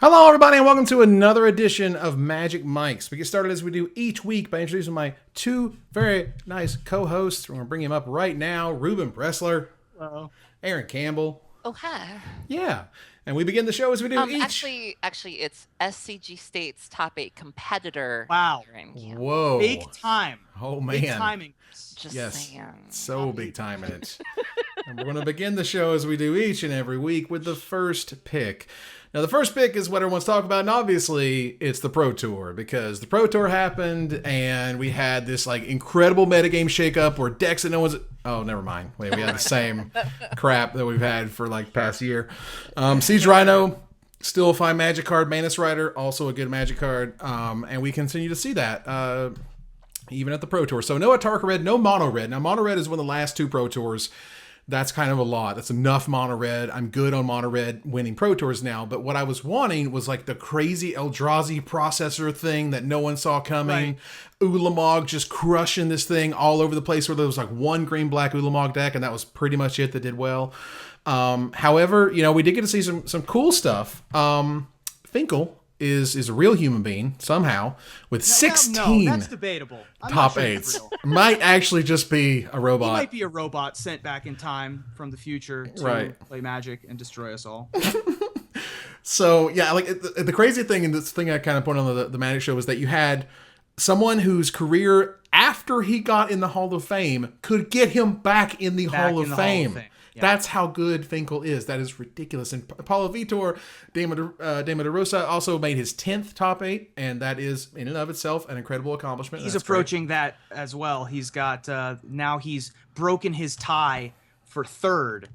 Hello, everybody, and welcome to another edition of Magic Mics. We get started as we do each week by introducing my two very nice co-hosts. We're going to bring him up right now. Reuben Bressler. Hello. Aaron Campbell. Oh, hi. Yeah. And we begin the show as we do each. Actually, it's SCG State's top 8 competitor. Wow. Whoa. Big time. Oh, man. Big timing. Just yes. saying. So big time in it. And we're going to begin the show as we do each and every week with the first pick. Now, the first pick is what everyone's talking about, and obviously it's the Pro Tour, because the Pro Tour happened, and we had this like incredible metagame shakeup where decks that no one's... Oh, never mind. Wait, we had the same crap that we've had for like past year. Siege Rhino, still a fine Magic card. Manus Rider, also a good Magic card. And we continue to see that even at the Pro Tour. So no Atarka Red, no Mono Red. Now, Mono Red is one of the last two Pro Tours. That's kind of a lot. That's enough Mono Red. I'm good on Mono Red winning Pro Tours now. But what I was wanting was like the crazy Eldrazi processor thing that no one saw coming. Right. Ulamog just crushing this thing all over the place, where there was like one green-black Ulamog deck, and that was pretty much it that did well. However, you know, we did get to see some cool stuff. Finkel is a real human being somehow with 16 that's debatable. top eights. Might actually just be a robot. He might be a robot sent back in time from the future to play Magic and destroy us all. So yeah, like the crazy thing, and this thing I kind of put on the Magic show, was that you had someone whose career after he got in the Hall of Fame could get him back in the Hall of Fame. Yeah. That's how good Finkel is. That is ridiculous. And Paulo Vitor de Rosa also made his 10th top 8, and that is in and of itself an incredible accomplishment. He's approaching that as well. He's got now he's broken his tie for third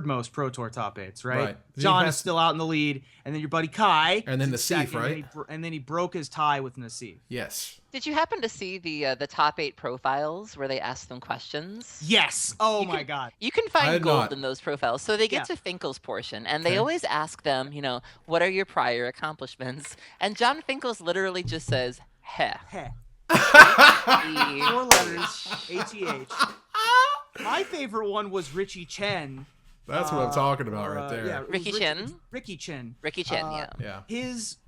most Pro Tour top 8s, right? John is still out in the lead, and then your buddy Kai, and then Nassif, right? And then he broke his tie with Nassif. Yes. Did you happen to see the top 8 profiles where they ask them questions? Yes. Oh my God. You can find gold in those profiles. So they get to Finkel's portion, and they always ask them, you know, what are your prior accomplishments? And John Finkel's literally just says, heh. Heh. 4 letters, ATH. My favorite one was Richie Chen. That's what I'm talking about right there. Yeah, Ricky Chen. Yeah.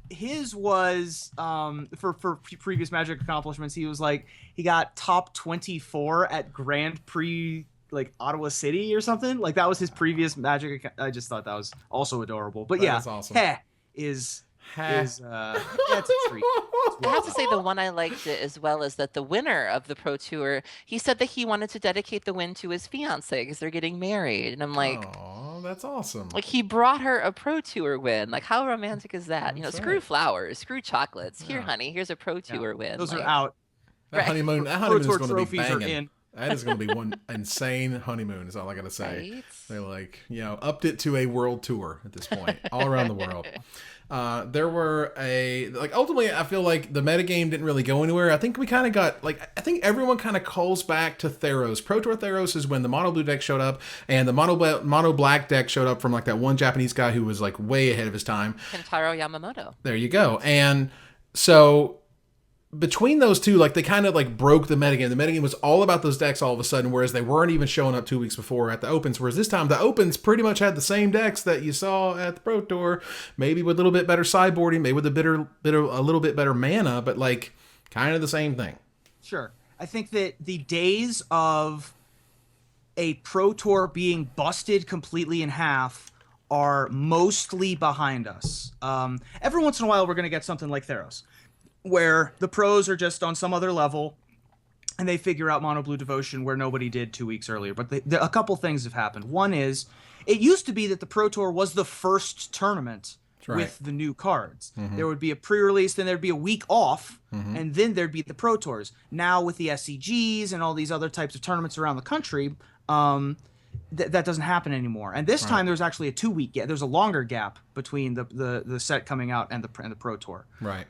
His was for previous Magic accomplishments. He was like, he got top 24 at Grand Prix like Ottawa City or something. Like that was his previous Magic. I just thought that was also adorable. But that's awesome. Heh is that's a treat. I have to say the one I liked as well is that the winner of the Pro Tour, he said that he wanted to dedicate the win to his fiance because they're getting married. And I'm like, oh, that's awesome. Like he brought her a Pro Tour win. Like how romantic is that? That's you know, screw flowers, screw chocolates. Yeah. Here, honey, here's a Pro Tour win. Those are out. That honeymoon Pro is Tour going to be trophies are banging. in. That is going to be one insane honeymoon, is all I got to say. Right? They like, you know, upped it to a world tour at this point, all around the world. There were ultimately, I feel like the metagame didn't really go anywhere. I think we kind of got, I think everyone kind of calls back to Theros. Pro Tour Theros is when the mono blue deck showed up, and the mono black deck showed up from like that one Japanese guy who was like way ahead of his time. Kentaro Yamamoto. There you go. And so between those two, like they kind of like broke the metagame. The metagame was all about those decks all of a sudden, whereas they weren't even showing up 2 weeks before at the Opens. Whereas this time, the Opens pretty much had the same decks that you saw at the Pro Tour, maybe with a little bit better sideboarding, maybe with a little bit better mana, but like kind of the same thing. Sure. I think that the days of a Pro Tour being busted completely in half are mostly behind us. Every once in a while, we're going to get something like Theros, where the pros are just on some other level and they figure out Mono Blue Devotion where nobody did 2 weeks earlier. But a couple things have happened. One is, it used to be that the Pro Tour was the first tournament with the new cards. Mm-hmm. There would be a pre-release, then there'd be a week off, and then there'd be the Pro Tours. Now with the SCGs and all these other types of tournaments around the country, that doesn't happen anymore. And this time there's actually a 2-week gap. There's a longer gap between the set coming out and the Pro Tour. Right.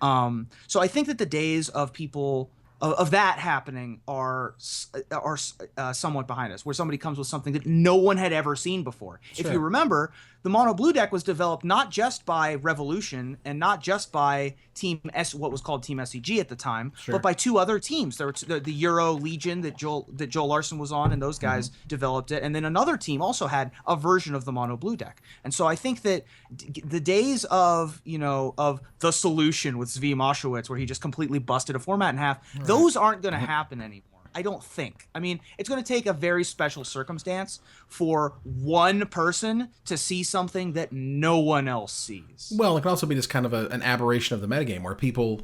So I think that the days of people of that happening are somewhat behind us, where somebody comes with something that no one had ever seen before. Sure. If you remember, the mono blue deck was developed not just by Revolution and not just by what was called Team SCG at the time, Sure. but by two other teams. There were the Euro Legion that Joel Larson was on, and those guys developed it. And then another team also had a version of the mono blue deck. And so I think that the days of the solution with Zvi Moshowitz, where he just completely busted a format in half, those aren't going to happen anymore. I don't think. I mean, it's going to take a very special circumstance for one person to see something that no one else sees. Well, it can also be just kind of an aberration of the metagame where people,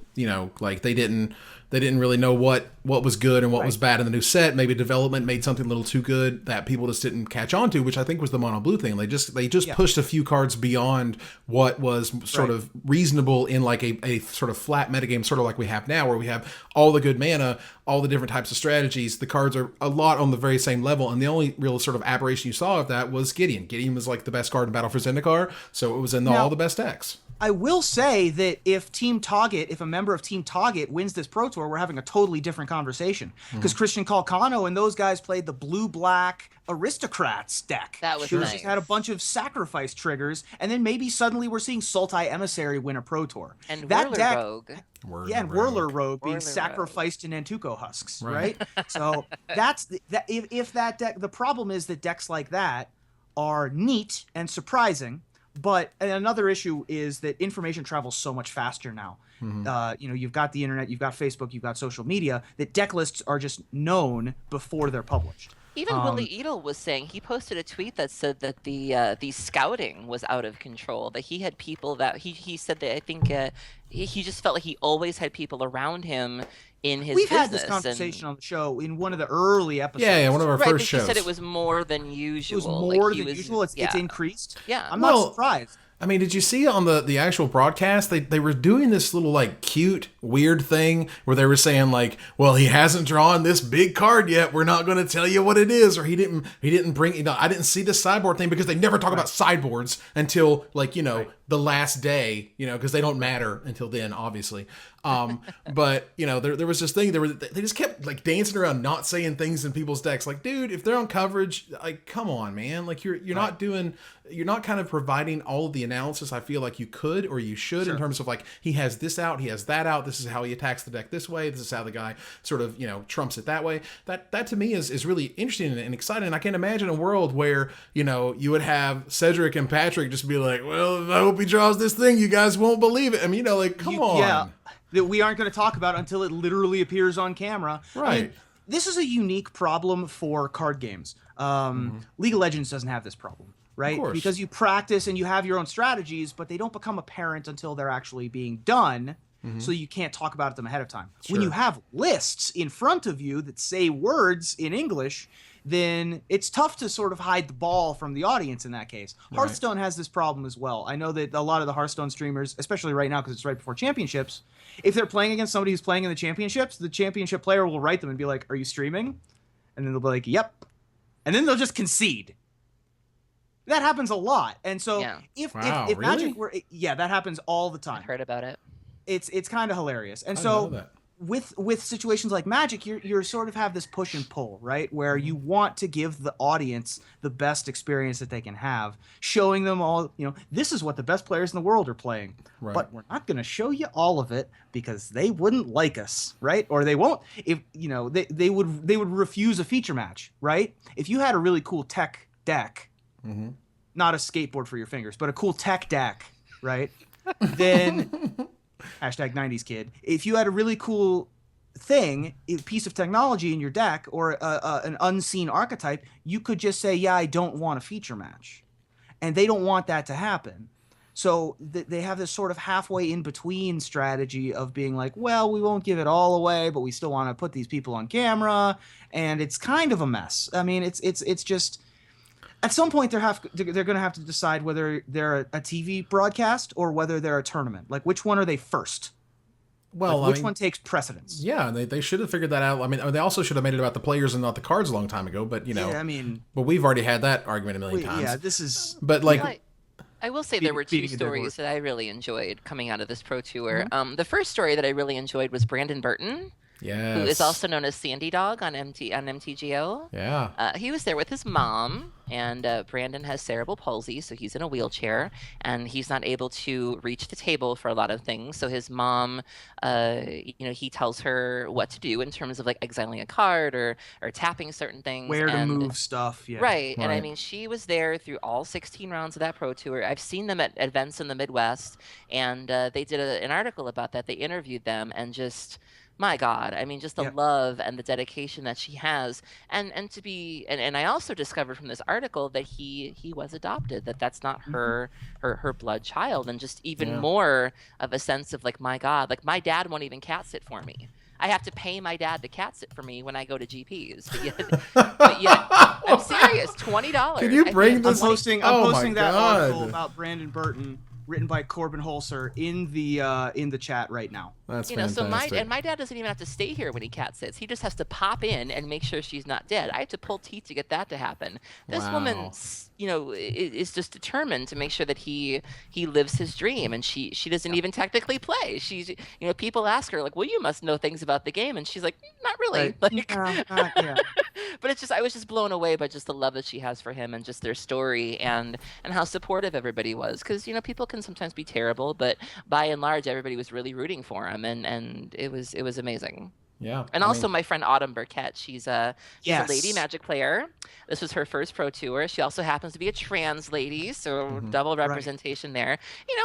like they didn't really know what was good and what was bad in the new set. Maybe development made something a little too good that people just didn't catch on to, which I think was the mono blue thing. They just pushed a few cards beyond what was sort of reasonable in like a sort of flat metagame, sort of like we have now, where we have all the good mana, all the different types of strategies. The cards are a lot on the very same level, and the only real sort of aberration you saw of that was Gideon. Gideon was like the best card in Battle for Zendikar, so it was in all the best decks. I will say that if a member of Team Target wins this Pro Tour, we're having a totally different conversation. Because Christian Calcano and those guys played the blue-black Aristocrats deck. That was Which nice. had a bunch of sacrifice triggers, and then maybe suddenly we're seeing Sultai Emissary win a Pro Tour. And that Whirler deck, Rogue. and Whirler Rogue being Whirler sacrificed to Nantuko husks, right? So that's if that deck. The problem is that decks like that are neat and surprising. But another issue is that information travels so much faster now. You've got the internet, you've got Facebook, you've got social media, that deck lists are just known before they're published. Even Willie Edel was saying, he posted a tweet that said that the scouting was out of control, that he had people that he said that I think he just felt like he always had people around him in his We've business. had this conversation on the show in one of the early episodes. Yeah, one of our first He shows. said it was more than usual. It was more than usual. It's increased. Yeah. I'm not surprised. I mean, did you see on the actual broadcast, they were doing this little like cute, weird thing where they were saying like, well, he hasn't drawn this big card yet. We're not going to tell you what it is. Or he didn't bring, I didn't see the sideboard thing, because they never talk about sideboards until like, the last day, because they don't matter until then, obviously. But there was this thing, they just kept like dancing around, not saying things in people's decks. Like, dude, if they're on coverage, like, come on, man. Like you're not kind of providing all of the analysis I feel like you could or you should in terms of like, he has this out, he has that out, this is how he attacks the deck this way, this is how the guy sort of, trumps it that way. That to me is really interesting and exciting. And I can't imagine a world where, you would have Cedric and Patrick just be like, well, I hope he draws this thing, you guys won't believe it. I mean, come on. Yeah, that we aren't going to talk about until it literally appears on camera. Right. I mean, this is a unique problem for card games. League of Legends doesn't have this problem, right? Of course. Because you practice and you have your own strategies, but they don't become apparent until they're actually being done. So you can't talk about them ahead of time. Sure. When you have lists in front of you that say words in English, then it's tough to sort of hide the ball from the audience in that case. Hearthstone has this problem as well. I know that a lot of the Hearthstone streamers, especially right now because it's right before championships, if they're playing against somebody who's playing in the championship player will write them and be like, are you streaming? And then they'll be like, yep. And then they'll just concede. That happens a lot. And so if really? Magic were... Yeah, that happens all the time. I've heard about it. It's kind of hilarious. And I didn't know so... that. With situations like Magic, you're sort of have this push and pull, right? Where you want to give the audience the best experience that they can have, showing them all, this is what the best players in the world are playing. Right. But we're not going to show you all of it because they wouldn't like us, right? Or they won't. If they would refuse a feature match, right? If you had a really cool tech deck, not a skateboard for your fingers, but a cool tech deck, right? Then. Hashtag 90s kid. If you had a really cool thing, a piece of technology in your deck or an unseen archetype, you could just say, yeah, I don't want a feature match. And they don't want that to happen. So they have this sort of halfway in between strategy of being like, well, we won't give it all away, but we still want to put these people on camera. And it's kind of a mess. I mean, it's just... At some point, they're going to have to decide whether they're a TV broadcast or whether they're a tournament. Like, which one are they first? Well, which one takes precedence? Yeah, they should have figured that out. I mean, they also should have made it about the players and not the cards a long time ago. But but we've already had that argument a million times. Yeah, this is. But like, I will say there were two stories that I really enjoyed coming out of this Pro Tour. The first story that I really enjoyed was Brandon Burton. Yes. who is also known as Sandy Dog on MTGO. Yeah. He was there with his mom, and Brandon has cerebral palsy, so he's in a wheelchair, and he's not able to reach the table for a lot of things. So his mom, he tells her what to do in terms of like exiling a card or tapping certain things. Where to move stuff, yeah. Right. And I mean, she was there through all 16 rounds of that Pro Tour. I've seen them at events in the Midwest, and they did an article about that. They interviewed them, and just, my God, I mean, just the love and the dedication that she has. And I also discovered from this article that he was adopted, that's not her blood child. And just even more of a sense of like, my God, like my dad won't even cat sit for me. I have to pay my dad to cat sit for me when I go to GPs. But yet I'm serious, $20. Can you bring this? I'm posting that article about Brandon Burton, written by Corbin Holzer, in the chat right now. That's fantastic. So my dad doesn't even have to stay here when he cat sits. He just has to pop in and make sure she's not dead. I had to pull teeth to get that to happen. This woman, is just determined to make sure that he lives his dream, and she doesn't even technically play. She's, people ask her like, well, you must know things about the game, and she's like, not really. Right. But it's just, I was just blown away by just the love that she has for him, and just their story, and how supportive everybody was. Because people can sometimes be terrible, but by and large, everybody was really rooting for him, and it was amazing. Yeah. And also my friend Autumn Burchett, she's a lady Magic player. This was her first Pro Tour. She also happens to be a trans lady, so double representation there.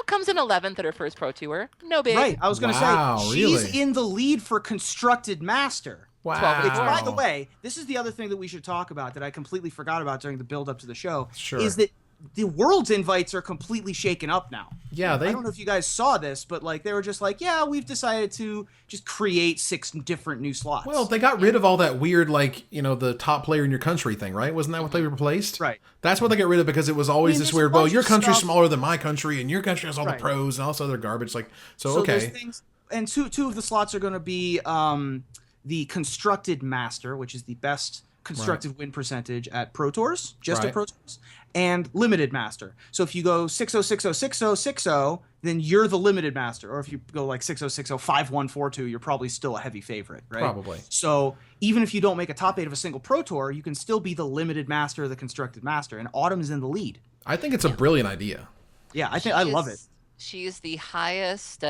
Comes in 11th at her first Pro Tour. No big. Right. I was going to say, she's in the lead for Constructed Master. Wow. Which, by the way, this is the other thing that we should talk about that I completely forgot about during the build-up to the show. Sure. Is that the World's invites are completely shaken up now. Yeah, I don't know if you guys saw this, but like they were just like, yeah, we've decided to just create 6 different new slots. Well, they got rid of all that weird, like, the top player in your country thing, right? Wasn't that what they replaced? Right. That's what they got rid of, because it was always this weird, well, your country's smaller than my country, and your country has all the pros and all this other garbage. Like, so okay. Those things, and two of the slots are going to be the Constructed Master, which is the best constructive win percentage at Pro Tours, just at Pro Tours, and Limited Master. So if you go 60606060, then you're the Limited Master. Or if you go like 60605142, you're probably still a heavy favorite, right? Probably. So even if you don't make a top 8 of a single Pro Tour, you can still be the Limited Master or the Constructed Master, and Autumn is in the lead. I think it's a brilliant idea. Yeah, I love it. She is the highest,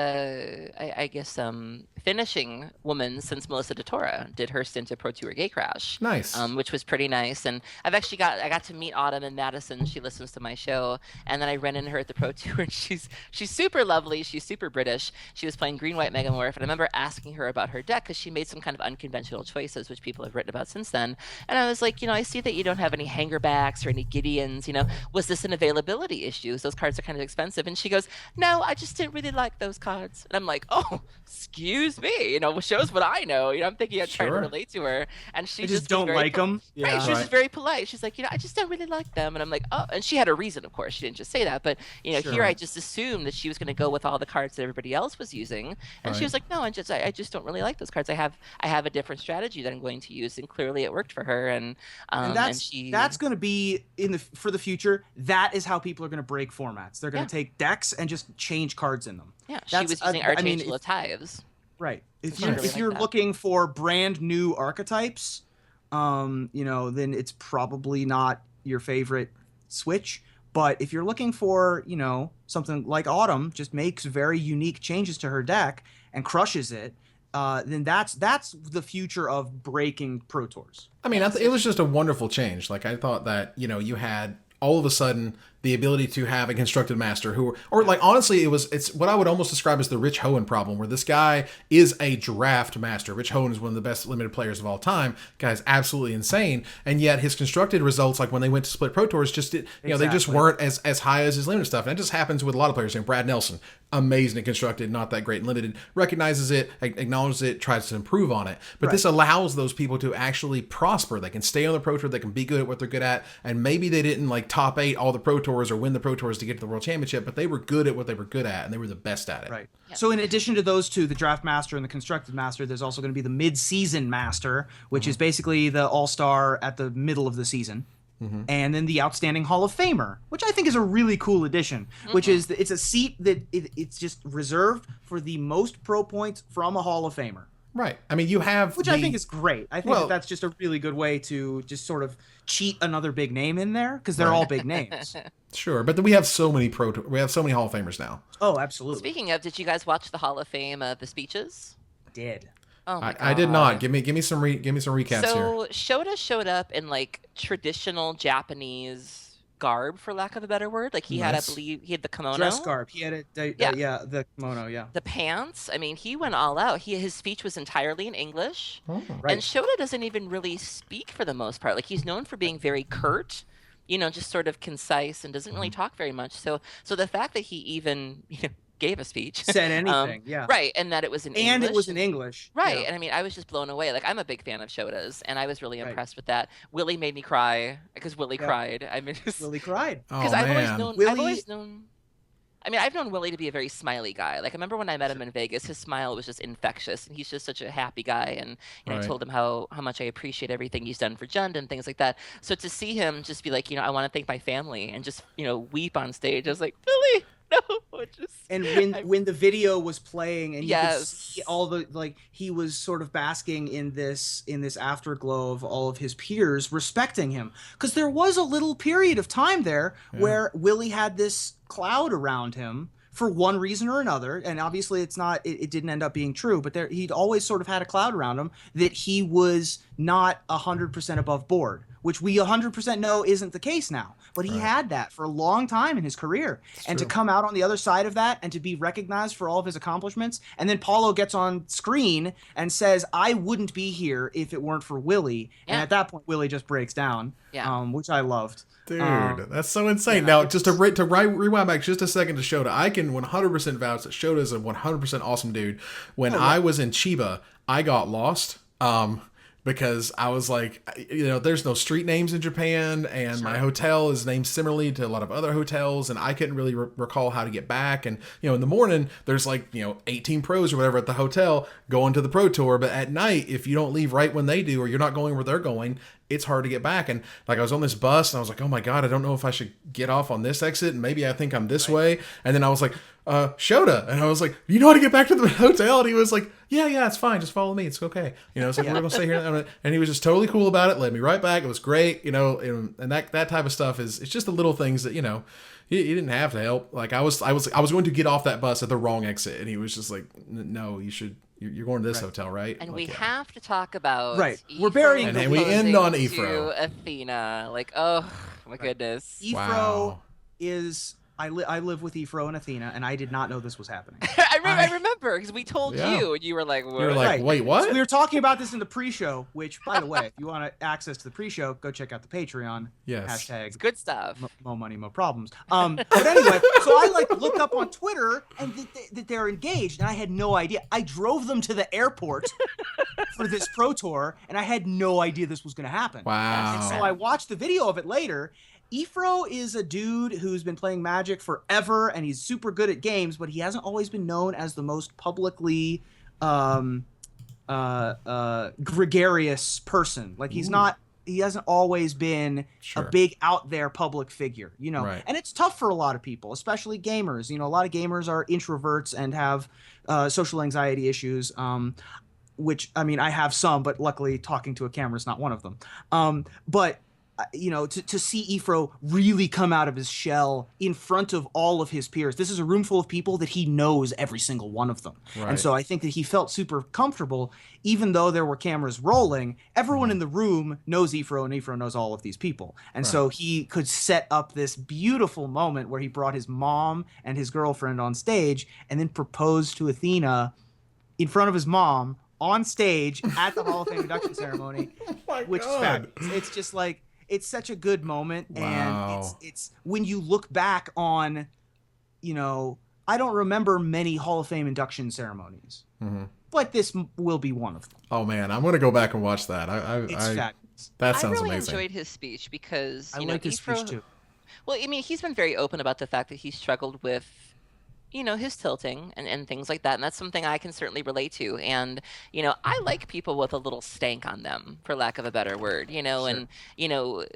finishing woman since Melissa DeTora did her stint at Pro Tour Gatecrash. Nice. Which was pretty nice. And I got to meet Autumn in Madison. She listens to my show, and then I ran into her at the Pro Tour, and she's super lovely. She's super British. She was playing Green White Megamorph, and I remember asking her about her deck because she made some kind of unconventional choices, which people have written about since then. And I was like, I see that you don't have any Hangerbacks or any Gideons. Was this an availability issue? Those cards are kind of expensive. And she goes, no, I just didn't really like those cards. And I'm like, oh, excuse me, shows what I know. I'm thinking I'm trying to relate to her, and she just don't like them. Yeah, right, she was just very polite. She's like, I just don't really like them, and I'm like, oh, and she had a reason, of course. She didn't just say that, but here I just assumed that she was going to go with all the cards that everybody else was using, and she was like, no, I just don't really like those cards. I have a different strategy that I'm going to use, and clearly it worked for her, and that's going to be for the future. That is how people are going to break formats. They're going to take decks and just change cards in them. Yeah, she was using Archangel of Tithes. Right. If you're looking for brand new archetypes, then it's probably not your favorite switch. But if you're looking for, something like Autumn, just makes very unique changes to her deck and crushes it, then that's the future of breaking Pro Tours. I mean, it was just a wonderful change. Like, I thought that, you had all of a sudden the ability to have a constructed master honestly, it's what I would almost describe as the Rich Hohen problem, where this guy is a draft master. Rich Hohen is one of the best limited players of all time. Guy's absolutely insane. And yet his constructed results, like when they went to split Pro Tours, they just weren't as high as his limited stuff. And that just happens with a lot of players. Brad Nelson, amazing and constructed, not that great in limited, recognizes it, acknowledges it, tries to improve on it. But this allows those people to actually prosper. They can stay on the Pro Tour, they can be good at what they're good at, and maybe they didn't top 8 all the Pro Tours or win the Pro Tours to get to the World Championship, but they were good at what they were good at, and they were the best at it. Right. Yep. So in addition to those two, the Draft Master and the Constructed Master, there's also going to be the Mid-Season Master, which is basically the All-Star at the middle of the season. And then the Outstanding Hall of Famer, which I think is a really cool addition, which is it's a seat that it's just reserved for the most pro points from a Hall of Famer. Right. I mean, you have which I think is great. I think Well- that's just a really good way to just sort of cheat another big name in there because they're all big names. Sure, but then we have so many Hall of Famers now. Oh, absolutely. Speaking of, did you guys watch the Hall of Fame, the speeches? Did. Oh my God. I did not. Give me some recaps here. So Shota showed up in like traditional Japanese garb, for lack of a better word. Like he had, I believe, he had the kimono. Dress garb. He had the kimono, yeah. The pants. I mean, he went all out. His speech was entirely in English. Oh. Right. And Shota doesn't even really speak for the most part. Like he's known for being very curt, just sort of concise and doesn't really talk very much. So the fact that he even, gave a speech. Said anything, yeah. Right, and that it was in English. And it was in English. Right, yeah. and I mean, I was just blown away. Like, I'm a big fan of Shota's, and I was really impressed with that. Willie made me cry, because Willie cried. I mean, Willie cried. Because Oh, I've man. always known... I mean, I've known Willie to be a very smiley guy. Like, I remember when I met him in Vegas, his smile was just infectious, and he's just such a happy guy. And I told him how much I appreciate everything he's done for Jund and things like that. So to see him just be like, I want to thank my family, and just, weep on stage, I was like, Willie, no, just... And when the video was playing, and you could Yes. see all the he was sort of basking in this afterglow of all of his peers respecting him, because there was a little period of time there where Willie had this cloud around him for one reason or another, and obviously it didn't end up being true, but he'd always sort of had a cloud around him that he was not 100% above board, which we 100% know isn't the case now. But he had that for a long time in his career. And to come out on the other side of that and to be recognized for all of his accomplishments, and then Paulo gets on screen and says, I wouldn't be here if it weren't for Willie. Yeah. And at that point, Willie just breaks down, which I loved. Dude, that's so insane. Now, just to rewind back just a second to Shota, I can 100% vouch that Shota is a 100% awesome dude. When I was in Chiba, I got lost because I was like, there's no street names in Japan, and my hotel is named similarly to a lot of other hotels, and I couldn't really recall how to get back. And, in the morning, there's 18 pros or whatever at the hotel going to the pro tour, but at night, if you don't leave right when they do, or you're not going where they're going, it's hard to get back. And I was on this bus, and I was like, oh my God, I don't know if I should get off on this exit, and maybe I think I'm this way. And then I was like, Shota. And I was like, you know how to get back to the hotel? And he was like, yeah, it's fine. Just follow me. It's okay. So we're going to stay here. And he was just totally cool about it. Led me right back. It was great. And that type of stuff it's just the little things that, you didn't have to help. Like I was going to get off that bus at the wrong exit. And he was just like, no, you should. You're going to this hotel, right? And we have to talk about We're burying and we end on Efro. to Athena. Like, oh my goodness. Efro is... I live with Efro and Athena, and I did not know this was happening. I remember, because we told you, and you were like, what? You were like, wait, what? So we were talking about this in the pre-show, which, by the way, if you want access to the pre-show, go check out the Patreon. Yes. Hashtag It's good stuff. Mo money, mo problems. But anyway, so I look up on Twitter and that they're engaged, and I had no idea. I drove them to the airport for this pro tour, and I had no idea this was going to happen. Wow. And so I watched the video of it later. Efro is a dude who's been playing Magic forever, and he's super good at games, but he hasn't always been known as the most publicly gregarious person. Like he hasn't always been a big out there public figure, Right. And it's tough for a lot of people, especially gamers. A lot of gamers are introverts and have social anxiety issues. Which, I mean, I have some, but luckily talking to a camera is not one of them. But to see Efro really come out of his shell in front of all of his peers. This is a room full of people that he knows every single one of them. Right. And so I think that he felt super comfortable, even though there were cameras rolling. Everyone in the room knows Efro, and Efro knows all of these people. And so he could set up this beautiful moment where he brought his mom and his girlfriend on stage and then proposed to Athena in front of his mom on stage at the Hall of Fame induction ceremony, which is fabulous. It's just like, it's such a good moment, and it's when you look back on, I don't remember many Hall of Fame induction ceremonies, but this will be one of them. Oh man, I'm gonna go back and watch that. It's fabulous. That sounds I really amazing. enjoyed his speech because I like his speech too. Well, I mean, he's been very open about the fact that he struggled with his tilting and things like that. And that's something I can certainly relate to. And, I like people with a little stank on them, for lack of a better word, and,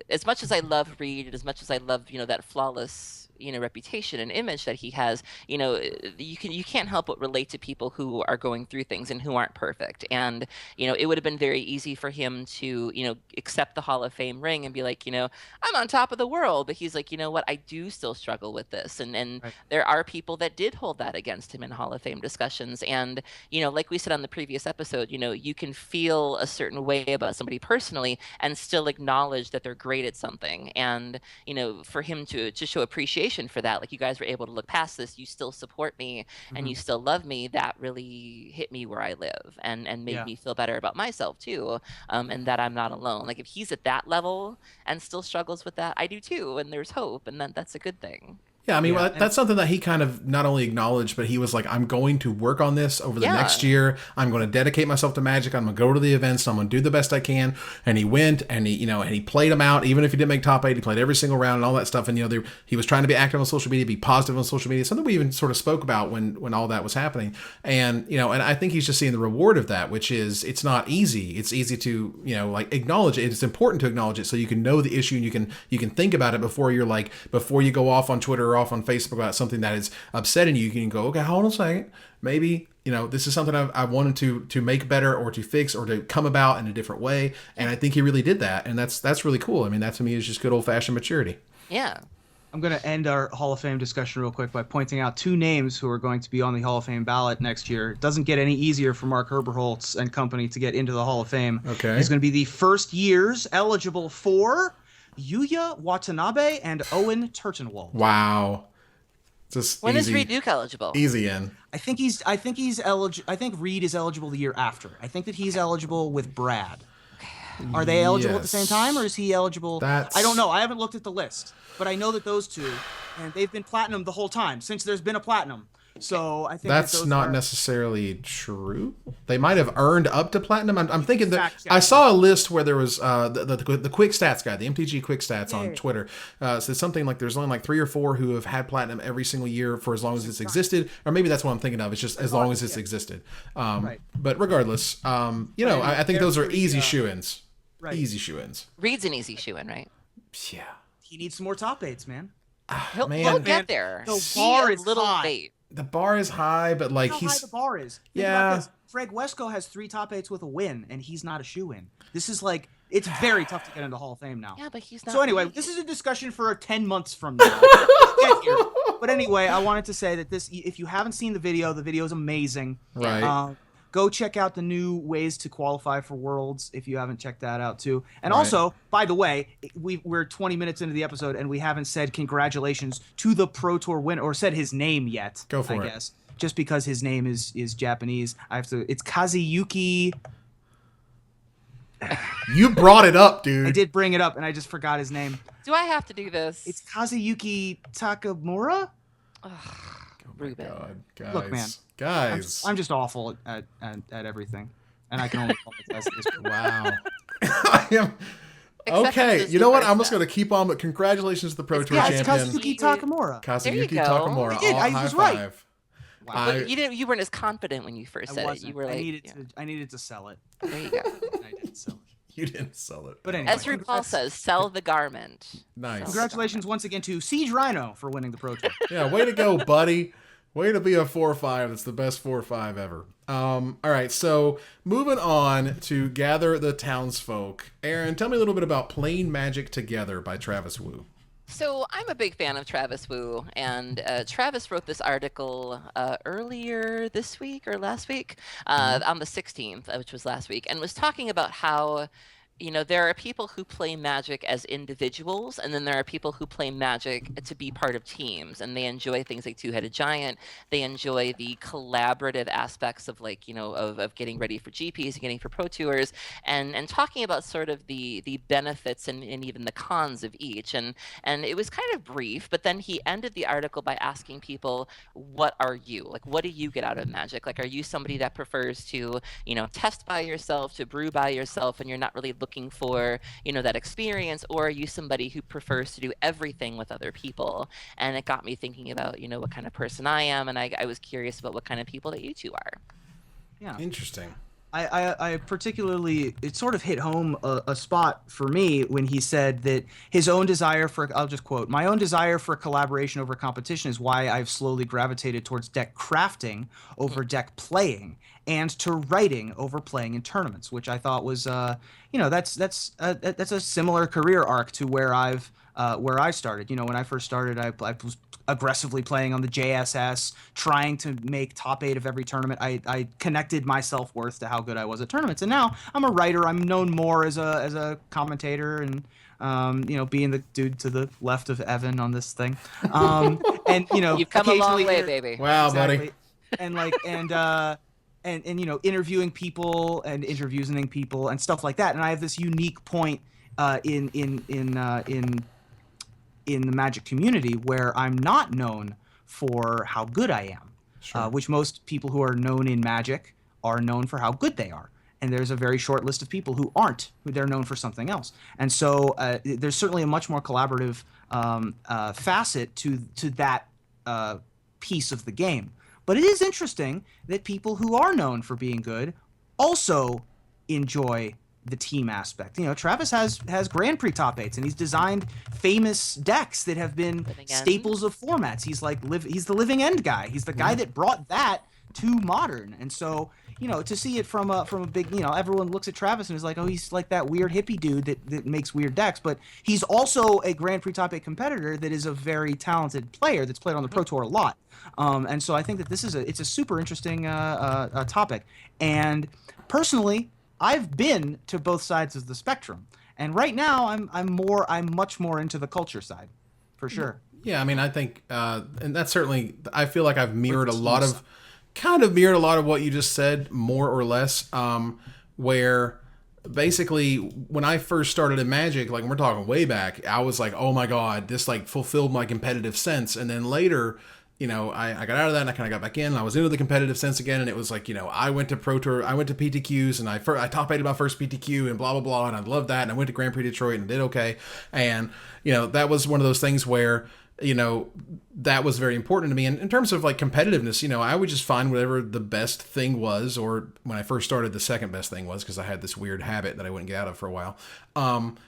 as much as I love Reed, as much as I love, that flawless, reputation and image that he has, you can't help but relate to people who are going through things and who aren't perfect. And it would have been very easy for him to accept the Hall of Fame ring and be like, I'm on top of the world. But he's like, you know what, I do still struggle with this. And Right. there are people that did hold that against him in Hall of Fame discussions. And like we said on the previous episode, you can feel a certain way about somebody personally and still acknowledge that they're great at something. And for him to show appreciation for that, like, you guys were able to look past this, you still support me and you still love me, that really hit me where I live and made Yeah. me feel better about myself too, and that I'm not alone. Like, if he's at that level and still struggles with that, I do too, and there's hope, and that's a good thing. Yeah, I mean, Yeah, that's something that he kind of not only acknowledged, but he was like, I'm going to work on this over the Yeah. next year. I'm going to dedicate myself to Magic. I'm going to go to the events. I'm going to do the best I can. And he went and he played them out. Even if he didn't make top 8, he played every single round and all that stuff. And, he was trying to be active on social media, be positive on social media, something we even sort of spoke about when all that was happening. And, and I think he's just seeing the reward of that, which is, it's not easy. It's easy to, acknowledge it. It's important to acknowledge it so you can know the issue and you can think about it before you go off on Twitter or off on Facebook about something that is upsetting you. You can go, okay, hold on a second. Maybe, this is something I wanted to make better or to fix or to come about in a different way. And I think he really did that. And that's really cool. I mean, that to me is just good old fashioned maturity. Yeah. I'm going to end our Hall of Fame discussion real quick by pointing out 2 names who are going to be on the Hall of Fame ballot next year. It doesn't get any easier for Mark Herberholtz and company to get into the Hall of Fame. Okay. He's going to be the first years eligible for Yuya Watanabe and Owen Turtenwald. Wow. Just When easy, is Reed Duke eligible? Easy in. I think he's eligible. I think Reed is eligible the year after. I think that he's eligible with Brad. Are they eligible at the same time, or is he eligible? I don't know. I haven't looked at the list, but I know that those two, and they've been platinum the whole time since there's been a platinum. So I think that's not necessarily true. They might have earned up to platinum. I'm thinking that Fact check. I saw a list where there was the quick stats guy, the MTG quick stats on Twitter, said something like there's only like 3 or 4 who have had platinum every single year for as long as it's existed, or maybe that's what I'm thinking of. It's just as long as it's existed. But regardless, I think those are easy shoe-ins. Right. Easy shoe-ins. Reed's an easy shoe-in, right? Yeah. He needs some more top 8s, man. He'll get there. The He bar is is little high. late. The bar is high, but like How high the bar is. Think about this. Greg Wesco has 3 top 8s with a win, and he's not a shoe-in. This is like, it's very tough to get into Hall of Fame now. Yeah, but he's not. So anyway, Reed. this is a discussion for 10 months from now. Get here. But anyway, I wanted to say that if you haven't seen the video is amazing. Right. Go check out the new ways to qualify for Worlds if you haven't checked that out too. And also, by the way, we're 20 minutes into the episode and we haven't said congratulations to the Pro Tour winner or said his name yet. Go for I it. guess. Just because his name is Japanese, I have to. It's Kazuyuki. You brought it up, dude. I did bring it up and I just forgot his name. Do I have to do this? It's Kazuyuki Takamura. Reuben. God, guys. Look, man. Guys. I'm just awful at everything, and I can only apologize at this point. Wow. I am. Acceptance Okay, is you the know what? first I'm just step. going to keep on, but congratulations to the Pro Tour Yeah, it's champion, Kazuki Takamura. There you Kazuyuki go. Takamura. I did, I High was right. five. Wow. But you weren't as confident when you first I said it. wasn't. You were like, I needed to sell it. there you go. And I didn't sell it. You didn't sell it. But anyway, As RuPaul says, sell the garment. Nice. congratulations once again to Siege Rhino for winning the Pro Tour. Yeah, way to go, buddy. Way to be a 4-5. That's the best 4-5 ever. All right, so moving on to Gather the Townsfolk. Aaron, tell me a little bit about Playing Magic Together by Travis Wu. So I'm a big fan of Travis Wu, and Travis wrote this article earlier this week or last week, on the 16th, which was last week, and was talking about how there are people who play Magic as individuals, and then there are people who play Magic to be part of teams, and they enjoy things like Two-Headed Giant. They enjoy the collaborative aspects of of getting ready for GPs and getting for Pro Tours, and talking about sort of the benefits and even the cons of each. And it was kind of brief, but then he ended the article by asking people, what are you? Like, what do you get out of Magic? Like, are you somebody that prefers to, test by yourself, to brew by yourself, and you're not really looking for that experience, or are you somebody who prefers to do everything with other people? And it got me thinking about what kind of person I am, and I was curious about what kind of people that you two are. Yeah. Interesting. I particularly, it sort of hit home a spot for me when he said that his own desire for, I'll just quote, my own desire for collaboration over competition is why I've slowly gravitated towards deck crafting over deck playing, and to writing over playing in tournaments, which I thought was, that's a similar career arc to where I started. When I first started, I was aggressively playing on the JSS, trying to make top 8 of every tournament. I connected my self-worth to how good I was at tournaments, and now I'm a writer. I'm known more as a commentator, and being the dude to the left of Evan on this thing. And You've come a long occasionally way, baby. Wow, exactly. buddy. And interviewing people and interviewing people and stuff like that. And I have this unique point in the Magic community where I'm not known for how good I am, Sure. which most people who are known in Magic are known for how good they are. And there's a very short list of people who aren't, who they're known for something else. And so there's certainly a much more collaborative facet to that piece of the game. But it is interesting that people who are known for being good also enjoy the team aspect. Travis has Grand Prix top 8s, and he's designed famous decks that have been staples of formats. He's the living end guy. He's the guy that brought that to Modern. And so, to see it from a big, everyone looks at Travis and is like, oh, he's like that weird hippie dude that makes weird decks. But he's also a Grand Prix top 8 competitor that is a very talented player that's played on the Pro Tour a lot. And so I think that it's a super interesting topic. And personally, I've been to both sides of the spectrum, and right now I'm much more into the culture side, for sure. Yeah, I mean, I think, and that's certainly, I feel like I've mirrored a lot of what you just said, more or less, where basically when I first started in Magic, like we're talking way back, I was like, oh my God, this like fulfilled my competitive sense. And then later, I got out of that and I kind of got back in and I was into the competitive sense again. And it was like, I went to Pro Tour, I went to PTQs and I top 8 my first PTQ and blah, blah, blah. And I loved that. And I went to Grand Prix Detroit and did okay. And, that was one of those things where, that was very important to me. And in terms of like competitiveness, I would just find whatever the best thing was, or when I first started, the second best thing was, because I had this weird habit that I wouldn't get out of for a while,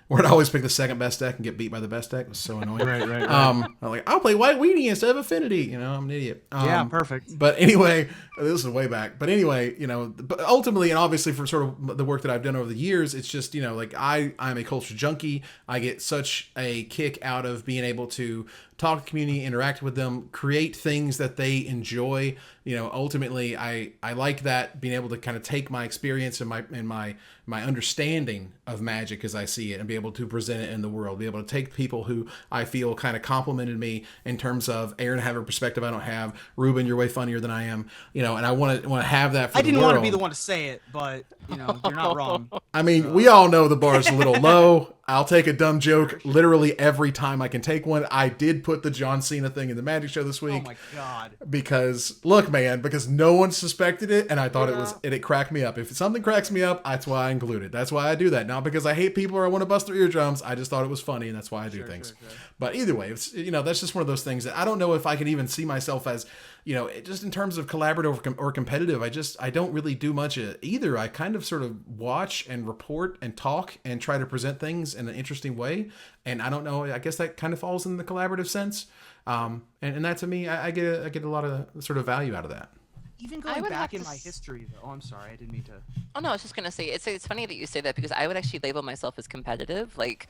where I'd always pick the second best deck and get beat by the best deck. It was so annoying. Right. I'm like, I'll play White Weenie instead of Affinity. I'm an idiot. Yeah, perfect. But anyway, this is way back. But anyway, but ultimately, and obviously for sort of the work that I've done over the years, it's just, like I'm a culture junkie. I get such a kick out of being able to talk to the community, interact with them, create things that they enjoy. Ultimately, I like that, being able to kind of take my experience and my understanding of Magic as I see it and be able to present it in the world, be able to take people who I feel kind of complimented me in terms of Aaron have a perspective I don't have, Reuben, you're way funnier than I am, and I want to have that for the world. I didn't want to be the one to say it, but you're not wrong. I mean, we all know the bar's a little low. I'll take a dumb joke literally every time I can take one. I did put the John Cena thing in the Magic show this week. Oh my God. Because no one suspected it, and I thought it cracked me up. If something cracks me up, that's why I include it. That's why I do that. Not because I hate people or I want to bust their eardrums. I just thought it was funny, and that's why I do things. Sure. But either way, it's, that's just one of those things that I don't know if I can even see myself as, just in terms of collaborative or competitive. I don't really do much of either. I kind of sort of watch and report and talk and try to present things in an interesting way. And I don't know, I guess that kind of falls in the collaborative sense. And that to me, I get a lot of sort of value out of that. Even going back in my history, though. Oh, I'm sorry, I didn't mean to. Oh no, I was just gonna say it's funny that you say that, because I would actually label myself as competitive. Like,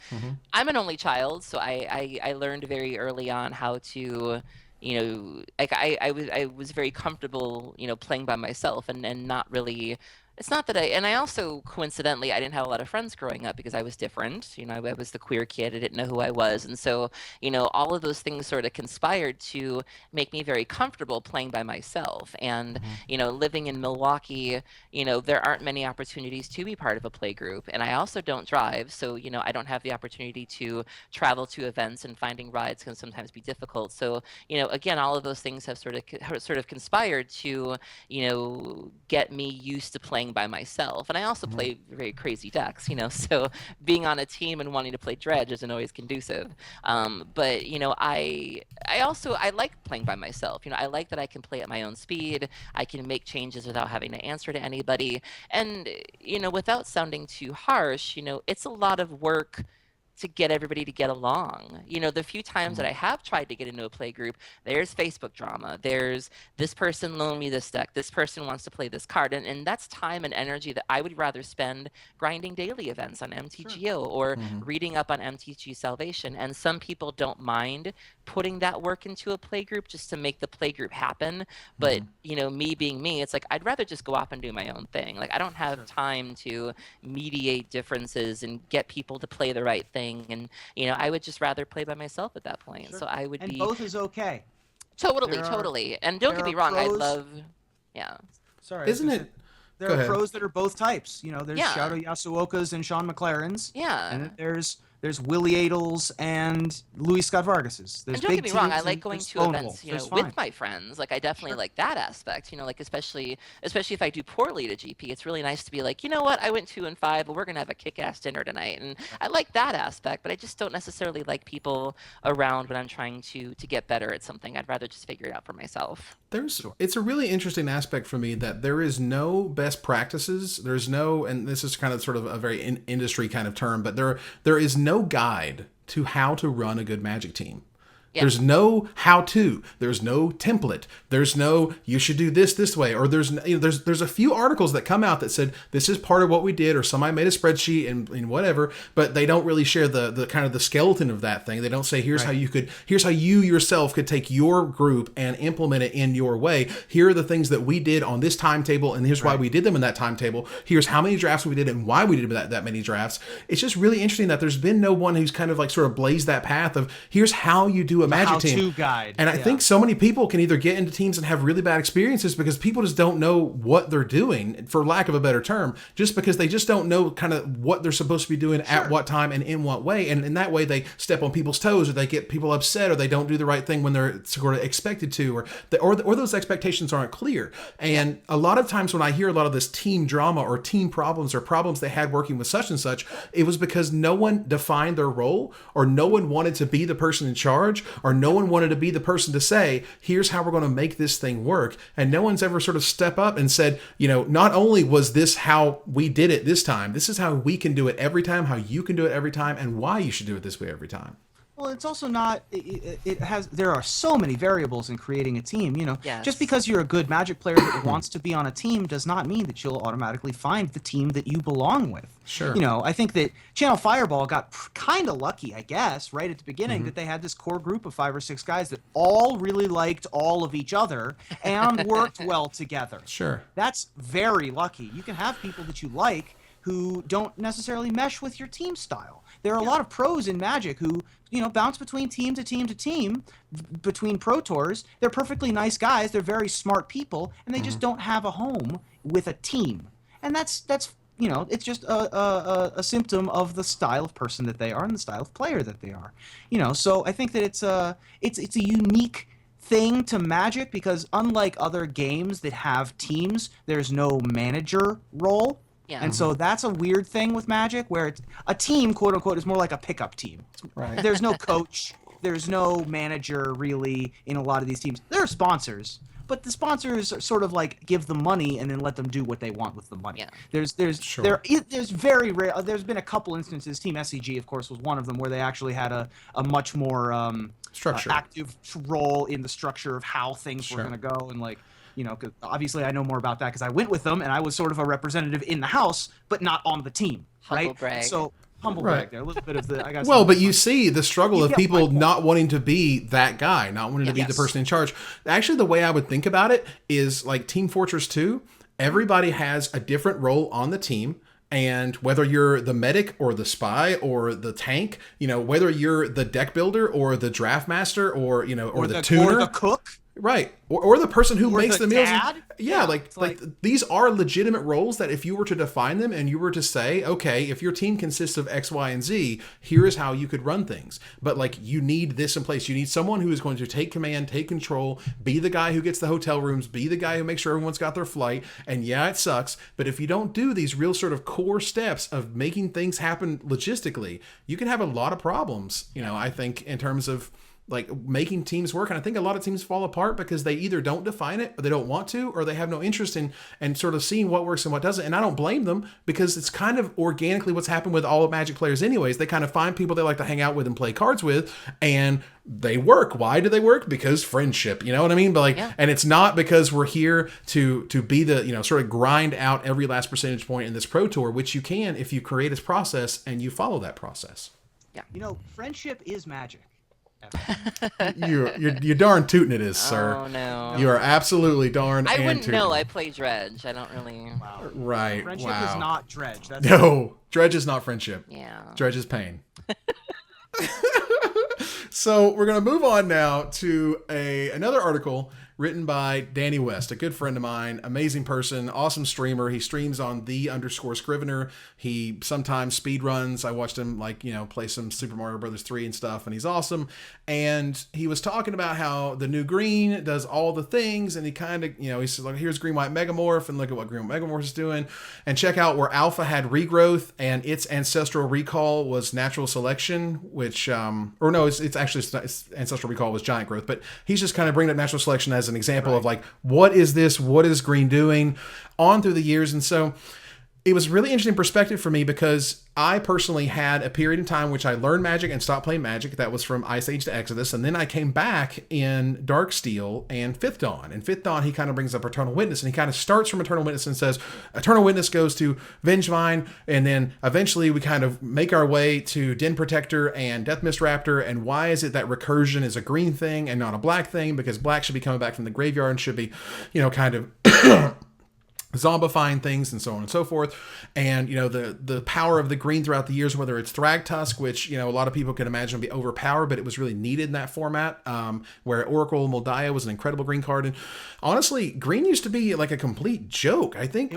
I'm an only child, so I learned very early on how to, like I was very comfortable, playing by myself and not really. It's not that I also, coincidentally, I didn't have a lot of friends growing up because I was different. I was the queer kid. I didn't know who I was. And so, all of those things sort of conspired to make me very comfortable playing by myself. And, living in Milwaukee, there aren't many opportunities to be part of a play group. And I also don't drive. So, I don't have the opportunity to travel to events, and finding rides can sometimes be difficult. So, again, all of those things have sort of conspired to, get me used to playing playing by myself, and I also play very crazy decks, so being on a team and wanting to play Dredge isn't always conducive. But I like playing by myself. I like that I can play at my own speed. I can make changes without having to answer to anybody, and without sounding too harsh, it's a lot of work to get everybody to get along. The few times that I have tried to get into a play group, there's Facebook drama. There's this person loaned me this deck. This person wants to play this card. And that's time and energy that I would rather spend grinding daily events on MTGO or reading up on MTG Salvation. And some people don't mind putting that work into a play group just to make the play group happen. But, me being me, it's like, I'd rather just go off and do my own thing. Like, I don't have time to mediate differences and get people to play the right thing. And I would just rather play by myself at that point. So I would and both is okay. Totally. And don't get me wrong, I love Sorry, isn't it? There are pros that are both types. There's Shadow Yasuokas and Sean McLaren's. Yeah. And there's Willie Adles and Louis Scott Vargas's. And don't get me wrong, I like going to events, with my friends. Like, I definitely like that aspect. Like, especially if I do poorly at a GP, it's really nice to be like, you know what, I went 2-5, but we're gonna have a kick-ass dinner tonight. And I like that aspect, but I just don't necessarily like people around when I'm trying to get better at something. I'd rather just figure it out for myself. It's a really interesting aspect for me that there is no best practices. There's no, and this is kind of sort of a very industry kind of term, but there is no guide to how to run a good Magic team. Yeah. There's no how-to. There's no template. There's no you should do this way. Or there's a few articles that come out that said this is part of what we did, or somebody made a spreadsheet and whatever, but they don't really share the kind of the skeleton of that thing. They don't say here's how you yourself could take your group and implement it in your way. Here are the things that we did on this timetable, and here's why we did them in that timetable. Here's how many drafts we did and why we did that many drafts. It's just really interesting that there's been no one who's kind of like sort of blazed that path of here's how you do a Magic team. Guide. And I think so many people can either get into teams and have really bad experiences because people just don't know what they're doing, for lack of a better term, just because they just don't know kind of what they're supposed to be doing at what time and in what way. And in that way, they step on people's toes, or they get people upset, or they don't do the right thing when they're sort of expected to, or those expectations aren't clear. And a lot of times when I hear a lot of this team drama or team problems or problems they had working with such and such, it was because no one defined their role, or no one wanted to be the person in charge, or no one wanted to be the person to say, here's how we're going to make this thing work. And no one's ever sort of step up and said, not only was this how we did it this time, this is how we can do it every time, how you can do it every time, and why you should do it this way every time. Well, it's also not. There are so many variables in creating a team. Yes. Just because you're a good Magic player that wants to be on a team does not mean that you'll automatically find the team that you belong with. Sure. I think that Channel Fireball got kind of lucky, I guess, right at the beginning, that they had this core group of 5 or 6 guys that all really liked all of each other and worked well together. Sure. That's very lucky. You can have people that you like who don't necessarily mesh with your team style. There are a lot of pros in Magic who, bounce between team to team to team, between Pro Tours. They're perfectly nice guys. They're very smart people, and they just don't have a home with a team. And that's it's just a symptom of the style of person that they are and the style of player that they are. So I think that it's a unique thing to Magic because unlike other games that have teams, there's no manager role. Yeah. And so that's a weird thing with Magic, where it's a team, quote unquote, is more like a pickup team. Right. There's no coach, there's no manager really in a lot of these teams. There are sponsors, but the sponsors sort of like give them money and then let them do what they want with the money. Yeah. There's very rare. There's been a couple instances. Team SCG, of course, was one of them where they actually had a much more active role in the structure of how things were going to go and like. Cause obviously I know more about that because I went with them and I was sort of a representative in the house, but not on the team. Humble brag. So humble brag there, a little bit of the. I got well, but you see the struggle of people not wanting to be that guy, not wanting to be the person in charge. Actually, the way I would think about it is like Team Fortress 2. Everybody has a different role on the team. And whether you're the medic or the spy or the tank, whether you're the deck builder or the draft master or the tuner or the cook. Right. Or the person who Or makes the meals. dad? Yeah, like these are legitimate roles that if you were to define them and you were to say, okay, if your team consists of X, Y, and Z, here is how you could run things. But like you need this in place. You need someone who is going to take command, take control, be the guy who gets the hotel rooms, be the guy who makes sure everyone's got their flight. And yeah, it sucks. But if you don't do these real sort of core steps of making things happen logistically, you can have a lot of problems, I think, in terms of like making teams work. And I think a lot of teams fall apart because they either don't define it or they don't want to, or they have no interest in and sort of seeing what works and what doesn't. And I don't blame them because it's kind of organically what's happened with all of Magic players anyways. They kind of find people they like to hang out with and play cards with, and they work. Why do they work? Because friendship, you know what I mean? But like, and it's not because we're here to be the, sort of grind out every last percentage point in this Pro Tour, which you can if you create a process and you follow that process. Yeah. Friendship is magic. You're darn tootin' it is, sir. Oh no. You are absolutely darn. I wouldn't tootin'. know. I play Dredge. I don't really. Wow. Right. Friendship wow. is not Dredge. That's No, Dredge is not friendship. Yeah. Dredge is pain. So we're going to move on now to another article written by Danny West, a good friend of mine, amazing person, awesome streamer. He streams on _Scrivener. He sometimes speed runs. I watched him play some Super Mario Brothers 3 and stuff, and he's awesome. And he was talking about how the new green does all the things, and he kind of, he says, like, here's green white megamorph, and look at what green white megamorph is doing, and check out where alpha had regrowth and its ancestral recall was natural selection, which it's actually ancestral recall was giant growth, but he's just kind of bringing up natural selection as an example of like, what is this? What is green doing on through the years? And so it was really interesting perspective for me because I personally had a period in time which I learned Magic and stopped playing Magic. That was from Ice Age to Exodus. And then I came back in Darksteel and Fifth Dawn. And Fifth Dawn, he kind of brings up Eternal Witness. And he kind of starts from Eternal Witness and says, Eternal Witness goes to Vengevine. And then eventually we kind of make our way to Den Protector and Death Mist Raptor. And why is it that recursion is a green thing and not a black thing? Because black should be coming back from the graveyard and should be, kind of... zombifying things and so on and so forth. And the power of the green throughout the years, whether it's Thragtusk, which a lot of people can imagine would be overpowered, but it was really needed in that format, where Oracle Moldiah was an incredible green card. And honestly, green used to be like a complete joke. I think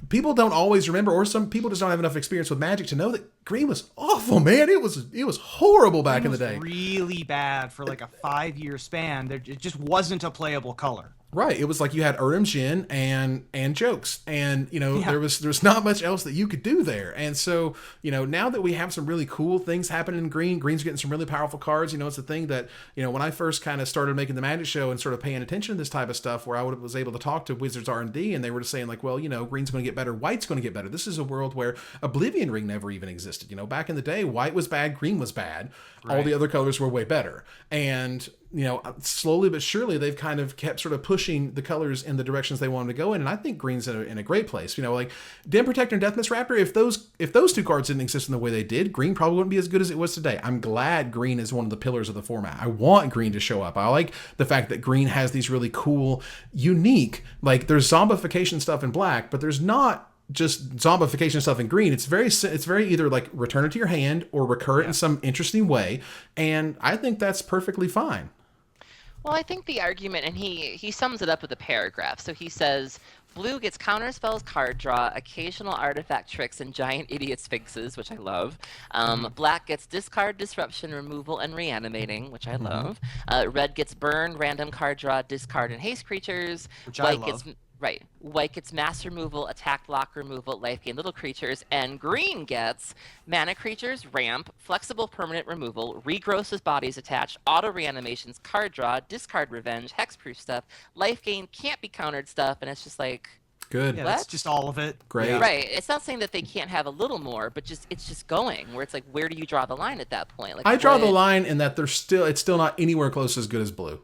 people don't always remember, or some people just don't have enough experience with Magic to know that green was awful, man. It was horrible back in the day. Really bad for like a 5-year span. It just wasn't a playable color. Right. It was like you had Urim Jin and jokes. And, there's not much else that you could do there. And so, now that we have some really cool things happening in green, green's getting some really powerful cards. It's a thing that, when I first kind of started making the Magic Show and sort of paying attention to this type of stuff, where I was able to talk to Wizards R&D, and they were just saying like, well, green's going to get better, white's going to get better. This is a world where Oblivion Ring never even existed. Back in the day, white was bad, green was bad. Right. All the other colors were way better. And, slowly but surely they've kind of kept sort of pushing the colors in the directions they wanted to go in. And I think green's in a great place. Like Den Protector and Death Mist Raptor, if those two cards didn't exist in the way they did, green probably wouldn't be as good as it was today. I'm glad green is one of the pillars of the format. I want green to show up. I like the fact that green has these really cool, unique, like there's zombification stuff in black, but there's not just zombification stuff in green. It's very either like return it to your hand or recur it in some interesting way. And I think that's perfectly fine. Well, I think the argument, and he sums it up with a paragraph. So he says, blue gets counterspells, card draw, occasional artifact tricks, and giant idiot sphinxes, which I love. Black gets discard, disruption, removal, and reanimating, which I love. Red gets burn, random card draw, discard, and haste creatures. Which I love. Right. White gets mass removal, attack, block, removal, life gain, little creatures, and green gets mana creatures, ramp, flexible permanent removal, regrosses bodies attached, auto reanimations, card draw, discard revenge, hexproof stuff, life gain, can't be countered stuff, and it's just like, good. Yeah, that's just all of it. Great. Yeah. Right. It's not saying that they can't have a little more, but it's just going where it's like, where do you draw the line at that point? Like, I draw the line in that it's still not anywhere close as good as blue.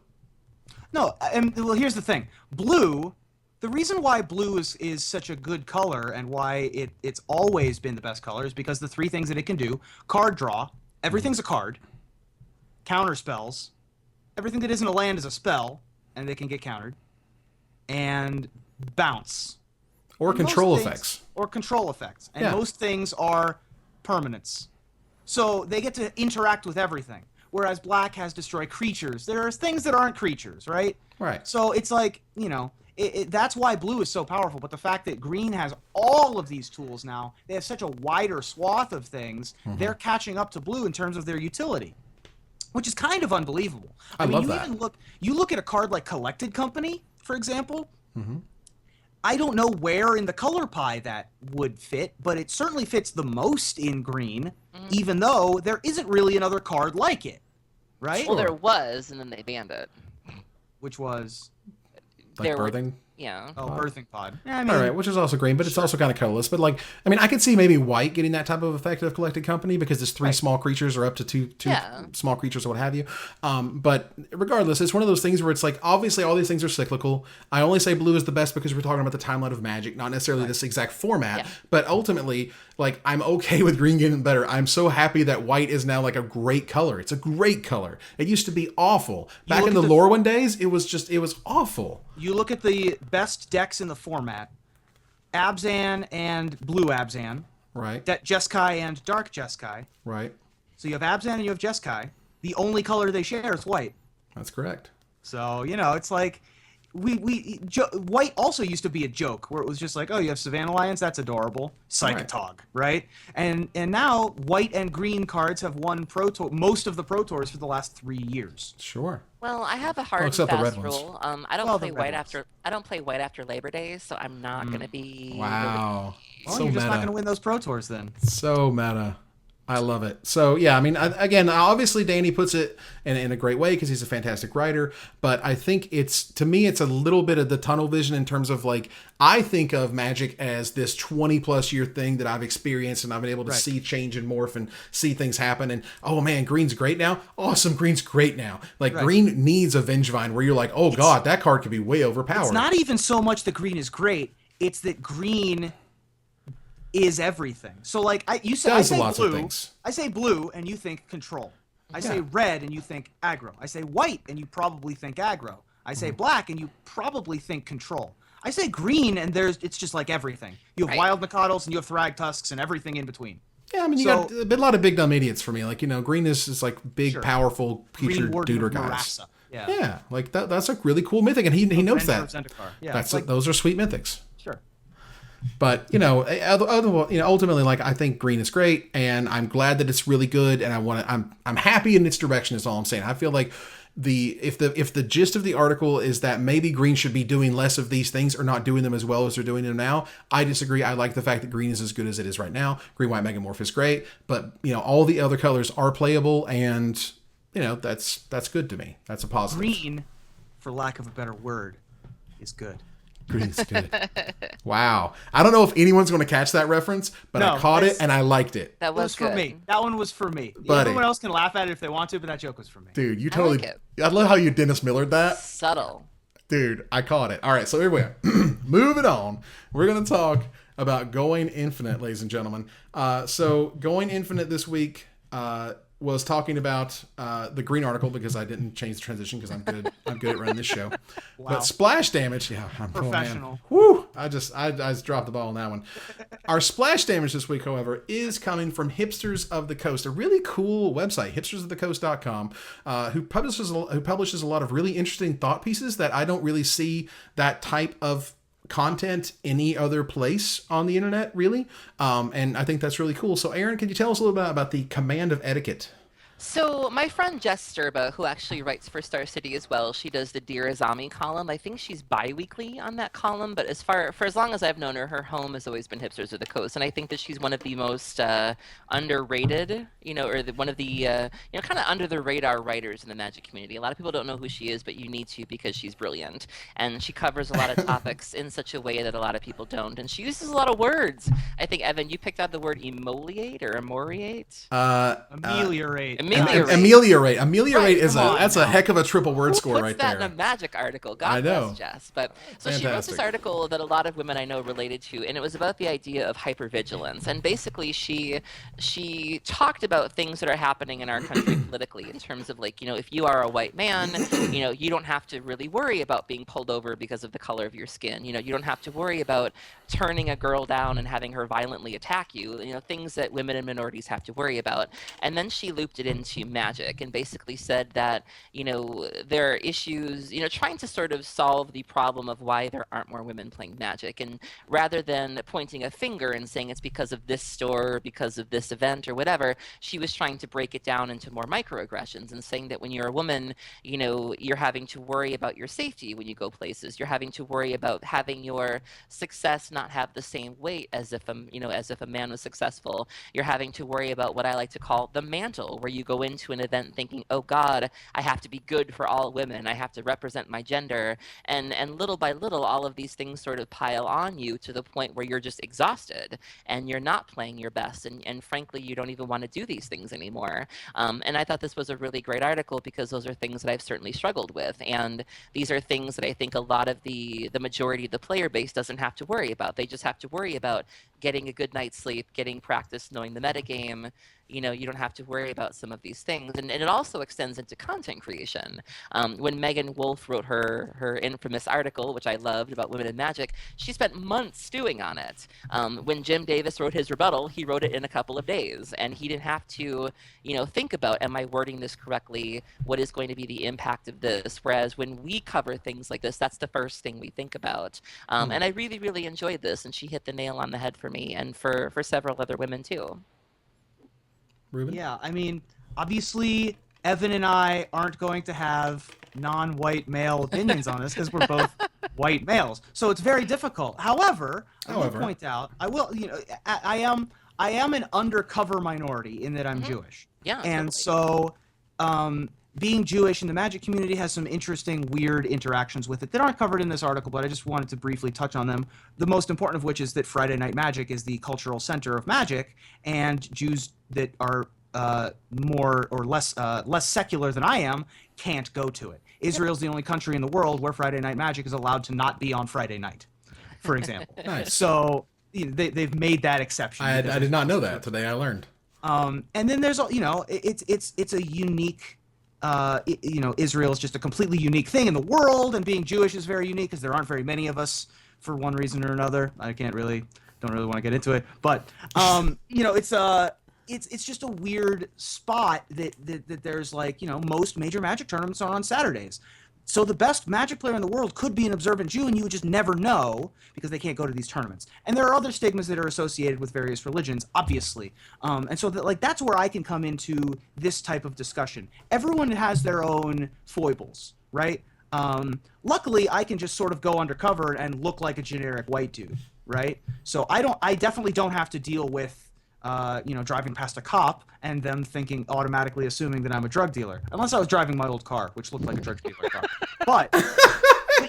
No, well, here's the thing. Blue. The reason why blue is such a good color and why it's always been the best color is because the three things that it can do: card draw, everything's a card; counter spells, everything that isn't a land is a spell, and they can get countered; and bounce. Or control effects. Or control effects. And most things are permanents. So they get to interact with everything. whereas black has destroy creatures. There are things that aren't creatures, right? Right. So it's like, that's why blue is so powerful. But the fact that green has all of these tools now, they have such a wider swath of things, they're catching up to blue in terms of their utility, which is kind of unbelievable. I mean, love that. You look at a card like Collected Company, for example. I don't know where in the color pie that would fit, but it certainly fits the most in green, even though there isn't really another card like it, right? Well, there was, and then they banned it. Which was... Like There were- birthing. Yeah. Oh, Birthing Pod. Yeah, I mean, All right, which is also green, but it's also kind of colorless. But like, I mean, I could see maybe white getting that type of effect of Collected Company because it's three small creatures or up to two small creatures or what have you. But regardless, it's one of those things where it's like, obviously all these things are cyclical. I only say blue is the best because we're talking about the timeline of Magic, not necessarily this exact format. Yeah. But ultimately, like, I'm okay with green getting better. I'm so happy that white is now like a great color. It's a great color. It used to be awful. Back look in the at Lorwyn days, it was awful. you look at the best decks in the format, Abzan and Blue Abzan, Right. Jeskai and Dark Jeskai. Right. So you have Abzan and you have Jeskai. The only color they share is white. That's correct. So, it's like white also used to be a joke where it was just like, oh, you have Savannah Lions, that's adorable. Psychotog, right? And now white and green cards have won Pro Tour, most of the Pro Tours for the last 3 years. Sure. Well, I have a hard and except the fast red ones. rule. I don't Well, play the white red ones. I don't play white after Labor Day, so I'm not gonna be. Wow. Well, so you're just not meta. going to win those Pro Tours then. So meta. I love it. So, yeah, I mean, again, obviously Danny puts it in a great way because he's a fantastic writer. But I think to me, it's a little bit of the tunnel vision in terms of like, I think of Magic as this 20 plus year thing that I've experienced and I've been able to see change and morph and see things happen. And, oh man, green's great now. Awesome. Green's great now. Like green needs a Vengevine where you're like, oh God, that card could be way overpowered. It's not even so much that green is great. It's that green is everything. So like I say lots of blue. things. I say blue and you think control. I say red and you think aggro. I say white and you probably think aggro. I say black and you probably think control. I say green and it's just like everything. You have wild Nakados and you have Thrag Tusks and everything in between. Yeah, I mean, you got a lot of big dumb idiots for me. Like, green is like big, powerful creature Green Warden duder of guys. Marassa. Yeah, like that's a really cool mythic, and he knows that. Zendikar. Yeah, Those are sweet mythics. sure. But ultimately, like, I think green is great, and I'm glad that it's really good, and I'm happy in its direction. Is all I'm saying. I feel like if the gist of the article is that maybe green should be doing less of these things or not doing them as well as they're doing them now, I disagree. I like the fact that green is as good as it is right now. Green white megamorph is great, but all the other colors are playable, and that's good to me. That's a positive. Green, for lack of a better word, is good. Green's good. Wow. I don't know if anyone's going to catch that reference, but I caught it and I liked it. That was for good. me. That one was for me. Buddy. Everyone else can laugh at it if they want to, but that joke was for me. Dude, you I totally. like it. I love how you Dennis Millered that. Subtle. Dude, I caught it. All right, so here we are. Moving on. We're going to talk about Going Infinite, ladies and gentlemen. So Going Infinite this week was talking about the green article because I didn't change the transition because I'm good at running this show. Wow. But splash damage, I'm Professional. Oh, man. Woo! I just dropped the ball on that one. Our splash damage this week, however, is coming from Hipsters of the Coast, a really cool website, hipstersofthecoast.com, who publishes a lot of really interesting thought pieces that I don't really see that type of content any other place on the internet, really. And I think that's really cool. So Aaron, can you tell us a little bit about the command of etiquette? So my friend Jess Sturba, who actually writes for Star City as well, she does the Dear Azami column. I think she's bi-weekly on that column, but for as long as I've known her, her home has always been Hipsters of the Coast, and I think that she's one of the most underrated, or one of the kind of under the radar writers in the Magic community. A lot of people don't know who she is, but you need to because she's brilliant, and she covers a lot of topics in such a way that a lot of people don't, and she uses a lot of words. I think Evan, you picked out the word emoliate or amoriate. Ameliorate. Ameliorate. Right, is that's a heck of a triple word Who score puts right that there. in a Magic article? God I know. bless Jess. But so she wrote this Fantastic. article that a lot of women I know related to, and it was about the idea of hypervigilance. And basically, she talked about things that are happening in our country politically, in terms of like, if you are a white man, you don't have to really worry about being pulled over because of the color of your skin. You don't have to worry about turning a girl down and having her violently attack you. Things that women and minorities have to worry about. And then she looped it into Magic, and basically said that, there are issues, trying to sort of solve the problem of why there aren't more women playing Magic. And rather than pointing a finger and saying it's because of this store, or because of this event or whatever, she was trying to break it down into more microaggressions and saying that when you're a woman, you're having to worry about your safety when you go places. You're having to worry about having your success not have the same weight as if a man was successful. You're having to worry about what I like to call the mantle, where you go into an event thinking, oh God, I have to be good for all women. I have to represent my gender. And little by little, all of these things sort of pile on you to the point where you're just exhausted and you're not playing your best. And frankly, you don't even want to do these things anymore. And I thought this was a really great article because those are things that I've certainly struggled with. And these are things that I think a lot of the majority of the player base doesn't have to worry about. They just have to worry about getting a good night's sleep, getting practice, knowing the metagame. You don't have to worry about some of these things. And it also extends into content creation. When Megan Wolf wrote her infamous article, which I loved, about women in Magic, she spent months stewing on it. When Jim Davis wrote his rebuttal, he wrote it in a couple of days. And he didn't have to, think about, am I wording this correctly? What is going to be the impact of this? Whereas when we cover things like this, that's the first thing we think about. And I really, really enjoyed this. And she hit the nail on the head for me and for several other women too. Reuben? Yeah, I mean, obviously, Evan and I aren't going to have non-white male opinions on this because we're both white males. So it's very difficult. However, I will point out, I am an undercover minority in that I'm Jewish. Yeah, and totally. So being Jewish in the Magic community has some interesting, weird interactions with it that aren't covered in this article, but I just wanted to briefly touch on them. The most important of which is that Friday Night Magic is the cultural center of Magic, and Jews that are more or less secular than I am can't go to it. Israel's the only country in the world where Friday Night Magic is allowed to not be on Friday night, for example. Nice. So they've made that exception. I did not know that. Today I learned. And then there's it's a unique. Israel is just a completely unique thing in the world, and being Jewish is very unique because there aren't very many of us for one reason or another. I don't really want to get into it, but it's just a weird spot that there's most major Magic tournaments are on Saturdays. So the best Magic player in the world could be an observant Jew, and you would just never know because they can't go to these tournaments. And there are other stigmas that are associated with various religions, obviously. And so that's where I can come into this type of discussion. Everyone has their own foibles, right? Luckily, I can just sort of go undercover and look like a generic white dude, right? So I definitely don't have to deal with driving past a cop and them automatically assuming that I'm a drug dealer. Unless I was driving my old car, which looked like a drug dealer car. But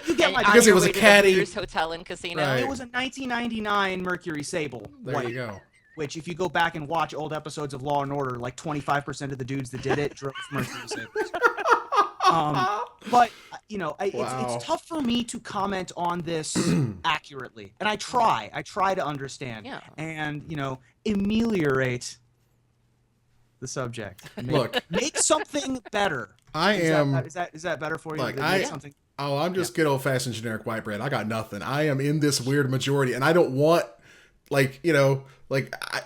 you get my because it was a caddy hotel and casino. Right. It was a 1999 Mercury Sable. There you go. Which, if you go back and watch old episodes of Law and Order, 25% of the dudes that did it drove Mercury Sables. But it's tough for me to comment on this accurately, and I try to understand and ameliorate the subject. Make something better. Is that better for you? Look, I'm just good old fashioned generic white bread. I got nothing. I am in this weird majority, and I don't want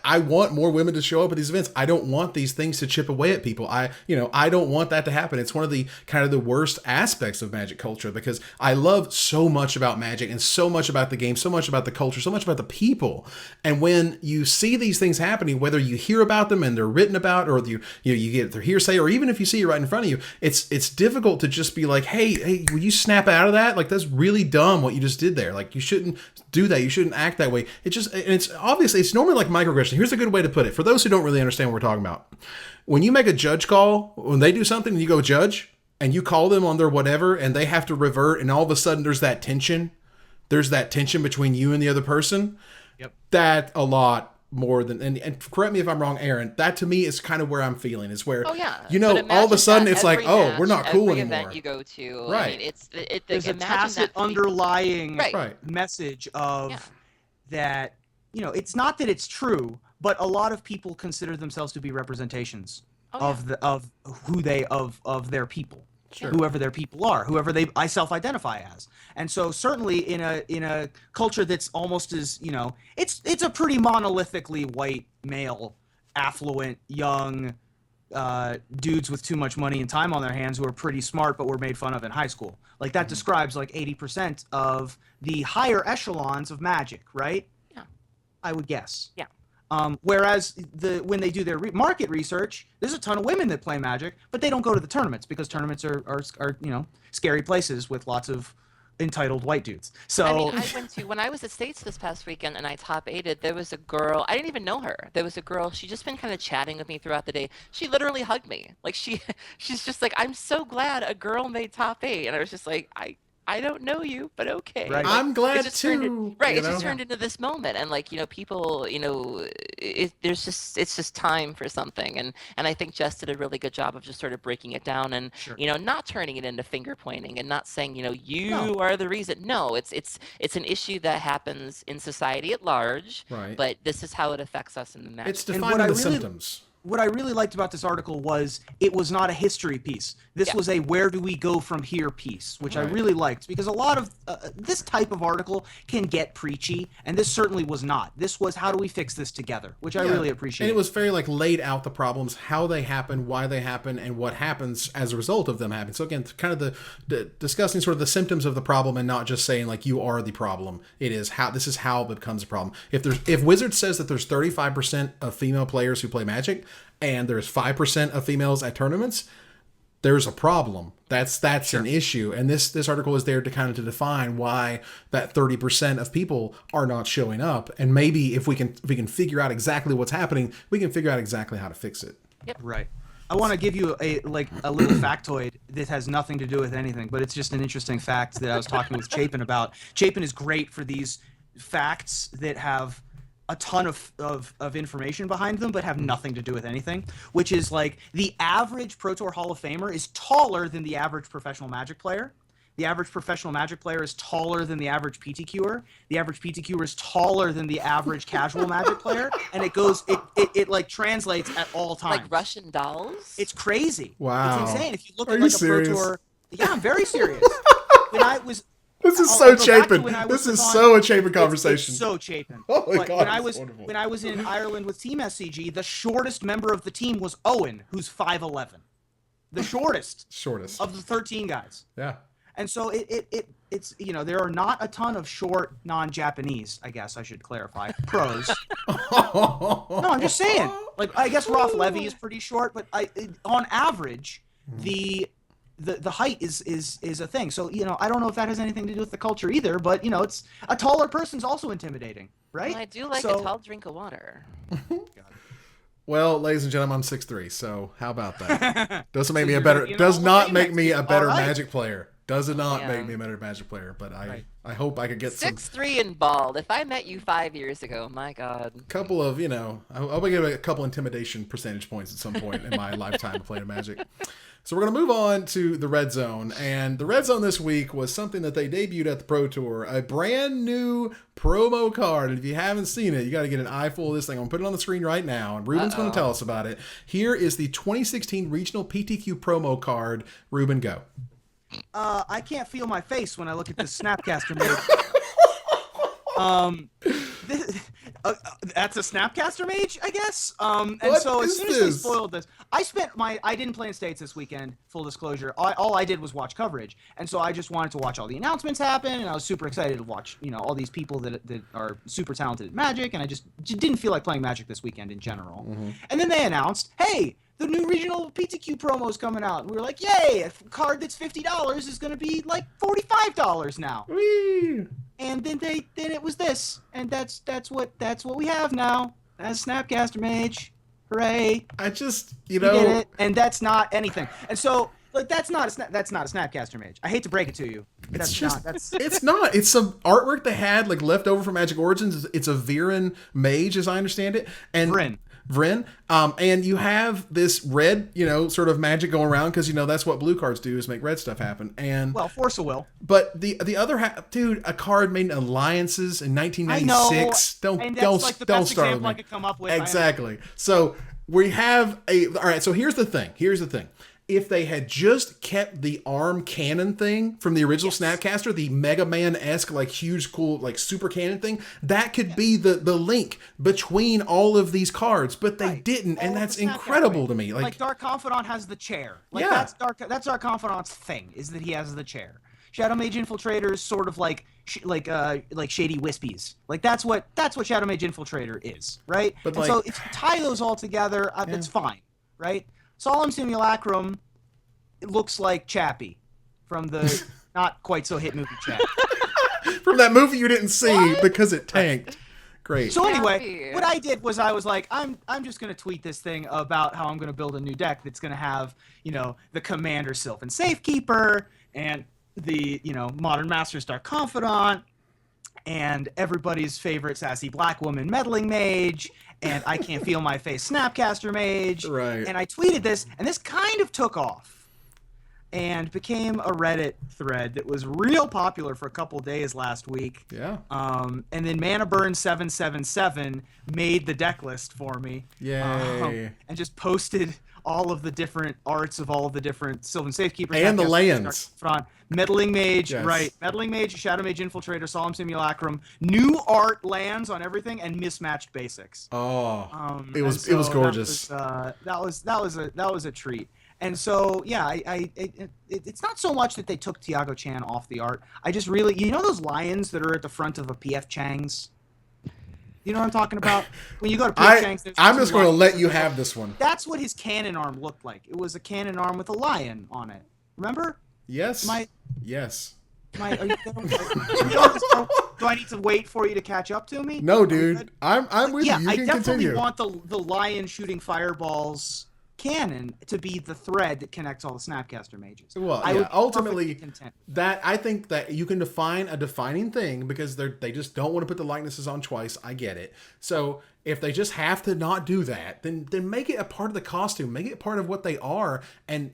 I want more women to show up at these events. I don't want these things to chip away at people. I don't want that to happen. It's one of the kind of the worst aspects of Magic culture because I love so much about Magic and so much about the game, so much about the culture, so much about the people. And when you see these things happening, whether you hear about them and they're written about, or you get their hearsay, or even if you see it right in front of you, it's difficult to just be like, hey, will you snap out of that? That's really dumb what you just did there. You shouldn't do that. You shouldn't act that way. It's normally like microaggression. Here's a good way to put it. For those who don't really understand what we're talking about. When you make a judge call, when they do something and you go judge, and you call them on their whatever, and they have to revert, and all of a sudden there's that tension. There's that tension between you and the other person. Yep. That a lot more than, and correct me if I'm wrong, Aaron, that to me is kind of where I'm feeling. Is where, all of a sudden it's like, oh, we're not cool anymore. Event you go to, right. I mean, there's a tacit underlying message of that. It's not that it's true, but a lot of people consider themselves to be representations of their people, whoever their people are, whoever I self-identify as. And so certainly in a culture that's almost as, it's a pretty monolithically white male, affluent, young, dudes with too much money and time on their hands who are pretty smart but were made fun of in high school. Like that describes like 80% of the higher echelons of Magic, right? Yeah. I would guess. Yeah. Whereas when they do their market research, there's a ton of women that play Magic, but they don't go to the tournaments because tournaments are scary places with lots of entitled white dudes. So I mean, when I was at States this past weekend and I top 8'd, there was a girl, I didn't even know her. There was a girl, she'd just been kind of chatting with me throughout the day. She literally hugged me. Like she's just like, I'm so glad a girl made top 8. And I was just like, I don't know you, but okay. Right. Like, I'm glad it too. just turned into this moment, and like people, it's just time for something, and I think Jess did a really good job of just sort of breaking it down, and Sure. not turning it into finger pointing, and not saying you No. are the reason. No, it's an issue that happens in society at large, Right. but this is how it affects us in the Magic. It's And defining the symptoms. What I really liked about this article was it was not a history piece. This was a where do we go from here piece, which I really liked, because a lot of this type of article can get preachy, and this certainly was not. This was how do we fix this together, which I really appreciate. And it was very laid out the problems, how they happen, why they happen, and what happens as a result of them happening. So again, kind of the discussing sort of the symptoms of the problem, and not just saying you are the problem. It is this is how it becomes a problem. If Wizards says that there's 35% of female players who play Magic, and there's 5% of females at tournaments, there's a problem. That's an issue. And this article is there to define why that 30% of people are not showing up. And maybe if we can figure out exactly what's happening, we can figure out exactly how to fix it. Yep. Right. I want to give you a little factoid that has nothing to do with anything, but it's just an interesting fact that I was talking with Chapin about. Chapin is great for these facts that have a ton of information behind them but have nothing to do with anything, which is the average Pro Tour Hall of Famer is taller than the average professional Magic player. The average professional Magic player is taller than the average PTQer. The average PTQer is taller than the average casual Magic player, and it translates at all times. Like Russian dolls? It's crazy. Wow. It's insane. If you look Are at you a serious? Pro Tour, yeah, I'm very serious. When I was This is I'll so go back to Chapin. when I This was is on- so a Chapin conversation. It's so Chapin. Oh my But God, it's wonderful. when I was in Ireland with Team SCG, the shortest member of the team was Owen, who's 5'11", the shortest of the 13 guys. Yeah. And so it's there are not a ton of short non-Japanese, I guess I should clarify, pros. No, I'm just saying. I guess Rolf Levy is pretty short, but on average, the height is a thing. So I don't know if that has anything to do with the culture either, but it's a taller person's also intimidating, right? Well, I do like a tall drink of water. Well, ladies and gentlemen, I'm 6'3", so how about that? Doesn't make me a you're better. gonna- Does okay, not make next me week. a better All right. Magic player. Does it not Yeah. make me a better Magic player? But Right. I hope I could get some 6'3" and bald. If I met you 5 years ago, my God. couple of I hope I get a couple intimidation percentage points at some point in my lifetime of playing Magic. So we're going to move on to the Red Zone. And the Red Zone this week was something that they debuted at the Pro Tour. A brand new promo card. And if you haven't seen it, you got to get an eyeful of this thing. I'm going to put it on the screen right now. And Reuben's going to tell us about it. Here is the 2016 Regional PTQ promo card. Reuben, go. I can't feel my face when I look at this Snapcaster mage. That's a Snapcaster mage, I guess. And What so as is soon as they this? spoiled this, I didn't play in States this weekend, full disclosure. All I did was watch coverage. And so I just wanted to watch all the announcements happen, and I was super excited to watch, all these people that are super talented at Magic, and I just didn't feel like playing Magic this weekend in general. And then they announced, hey, the new regional PTQ promo is coming out. And we were like, yay, a card that's $50 is going to be like $45 now. Whee! And then it was this, and that's what we have now. That's Snapcaster Mage. Hooray! I just, We did it, and that's not anything. And so, that's not a Snapcaster Mage. I hate to break it to you. It's not. It's some artwork they had left over from Magic Origins. It's a Viren mage, as I understand it. And Vryn. And you have this red, sort of magic going around because that's what blue cards do is make red stuff happen. And Force of Will. But the other half, dude, a card made in Alliances in 1996. I know. And that's the best start example with I me. could come up with. Exactly. So we have all right. So here's the thing. if they had just kept the arm cannon thing from the original Snapcaster, the Mega Man-esque, like huge, cool, like super cannon thing, that could be the link between all of these cards, but they didn't, and that's incredible to me. Like Dark Confidant has the chair. Like Yeah. that's Dark Confidant's thing, is that he has the chair. Shadow Mage Infiltrator is sort of like Shady Wispies. Like that's what Shadow Mage Infiltrator is, right? But and so if you tie those all together, it's fine, right? Solemn Simulacrum, it looks like Chappie from the not quite so hit movie Chappie. From that movie you didn't see because it tanked. Great. So anyway, what I did was I was like, I'm just gonna tweet this thing about how I'm gonna build a new deck that's gonna have, the Commander Sylphan Safekeeper and the, Modern Masters Dark Confidant and everybody's favorite sassy black woman Meddling Mage and I Can't Feel My Face Snapcaster Mage. Right. And I tweeted this, and this kind of took off and became a Reddit thread that was real popular for a couple days last week. Yeah. And then Mana Burn 777 made the deck list for me. Yay. And just posted all of the different arts of all of the different Sylvan Safekeepers. And the lands. Front. Meddling Mage, Yes. right. Meddling Mage, Shadow Mage Infiltrator, Solemn Simulacrum, new art lands on everything, and mismatched basics. Oh, it was gorgeous. That was a treat. And so, yeah, it's not so much that they took Tiago Chan off the art. I just really, those lions that are at the front of a PF Chang's? You know what I'm talking about? When you go to PF Chang's, I'm just going to let you have this one. That's what his cannon arm looked like. It was a cannon arm with a lion on it. Remember? Yes. Yes. Do I need to wait for you to catch up to me? No, dude. I'm with you. You I can definitely continue. want the lion shooting fireballs cannon to be the thread that connects all the Snapcaster mages. Well, I yeah, would be ultimately, perfectly content. that I think that you can define a defining thing because they just don't want to put the likenesses on twice. I get it. So if they just have to not do that, then make it a part of the costume, make it part of what they are, and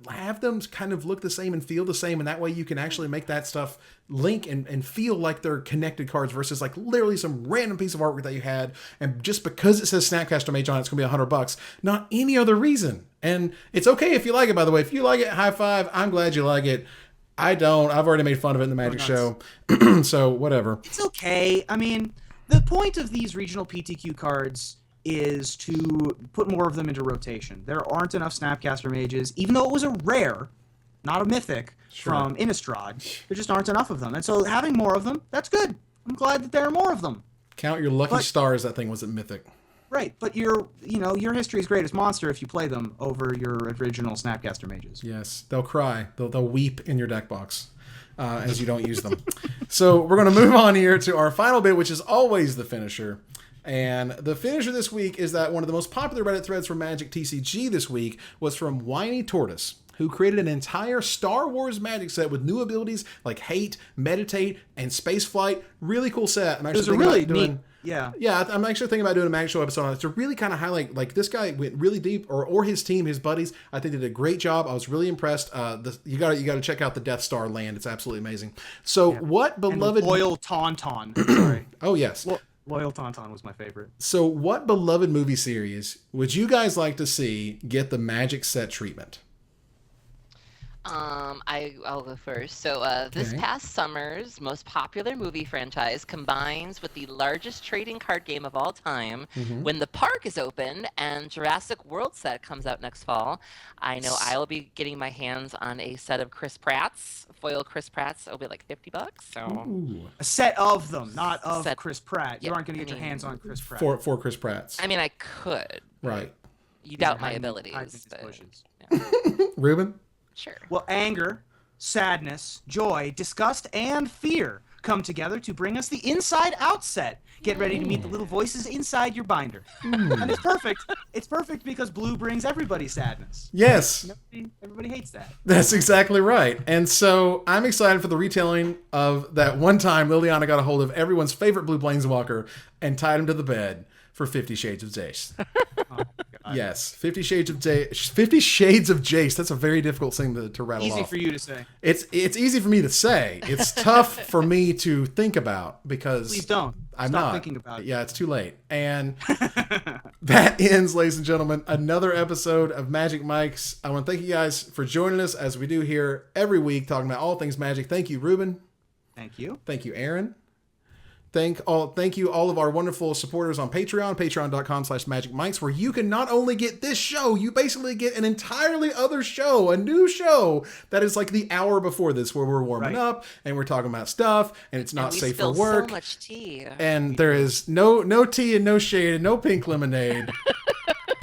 have them kind of look the same and feel the same, and that way you can actually make that stuff link and feel like they're connected cards versus like literally some random piece of artwork that you had, and just because it says Snapcaster Mage on it, it's gonna be $100, not any other reason. And it's okay if you like it, by the way. If you like it, high five. I'm glad you like it. I don't. I've already made fun of it in the Magic show, so whatever. It's okay. I mean, the point of these regional PTQ cards is to put more of them into rotation. There aren't enough Snapcaster Mages, even though it was a rare, not a mythic, from Innistrad. There just aren't enough of them. And so having more of them, that's good. I'm glad that there are more of them. Count your lucky stars. That thing wasn't mythic. Right, but your history's greatest monster if you play them over your original Snapcaster Mages. Yes, they'll cry. They'll weep in your deck box as you don't use them. So we're going to move on here to our final bit, which is always the finisher. And the finisher this week is that one of the most popular Reddit threads from MagicTCG this week was from WhinyTortoise, who created an entire Star Wars Magic set with new abilities like Hate, Meditate, and Spaceflight. Really cool set. I'm actually thinking about doing... Yeah, I'm actually thinking about doing a Magic Show episode on it to really kind of highlight, like, this guy went really deep, or his team, his buddies. I think they did a great job. I was really impressed. You got to check out the Death Star land. It's absolutely amazing. So what beloved... And Loyal Tauntaun. Sorry. Oh, yes. Loyal Tauntaun was my favorite. So what beloved movie series would you guys like to see get the Magic set treatment? I'll go first. So this past summer's most popular movie franchise combines with the largest trading card game of all time. When the park is open and Jurassic World set comes out next fall, I know I will be getting my hands on a set of Chris Pratt's, foil Chris Pratt's. It'll be like $50. So a set of them, not of Chris Pratt. You Yeah, aren't going to get your hands on Chris Pratt. For Chris Pratt's. I mean, I could. Right. You doubt my abilities. Reuben? Sure. Well, anger, sadness, joy, disgust, and fear come together to bring us the Inside Out set. Get ready to meet the little voices inside your binder. And it's perfect. It's perfect because blue brings everybody sadness. Yes. Everybody hates that. That's exactly right. And so I'm excited for the retelling of that one time Liliana got a hold of everyone's favorite blue planeswalker and tied him to the bed for 50 Shades of Jace. Yes, 50 Shades of Jace. 50 Shades of Jace. That's a very difficult thing to rattle off. Easy for you to say. It's easy for me to say. It's tough for me to think about because... Please don't. I'm Stop not thinking about it. Yeah, it's too late. And that ends, ladies and gentlemen, another episode of Magic Mics. I want to thank you guys for joining us as we do here every week, talking about all things Magic. Thank you, Reuben. Thank you. Thank you, Aaron. Thank you all of our wonderful supporters on Patreon, patreon.com/magicmics, where you can not only get this show, you basically get an entirely other show, a new show that is like the hour before this, where we're warming up and we're talking about stuff, and it's not safe for work. So much tea. And there is no tea and no shade and no pink lemonade.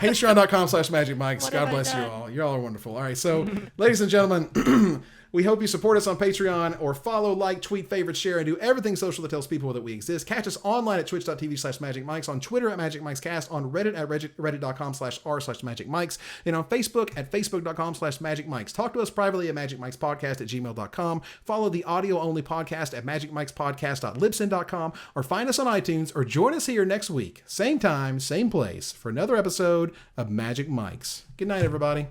Patreon.com/magicmics. God bless you all. You all are wonderful. All right, so ladies and gentlemen, we hope you support us on Patreon, or follow, like, tweet, favorite, share, and do everything social that tells people that we exist. Catch us online at twitch.tv/magicmics, on Twitter at magicmicecast, on Reddit at reddit.com/r/magicmics, and on Facebook at facebook.com/magicmics. Talk to us privately at magicmicspodcast@gmail.com. Follow the audio-only podcast at magicmicspodcast.libsyn.com, or find us on iTunes, or join us here next week, same time, same place, for another episode of Magic Mics. Good night, everybody.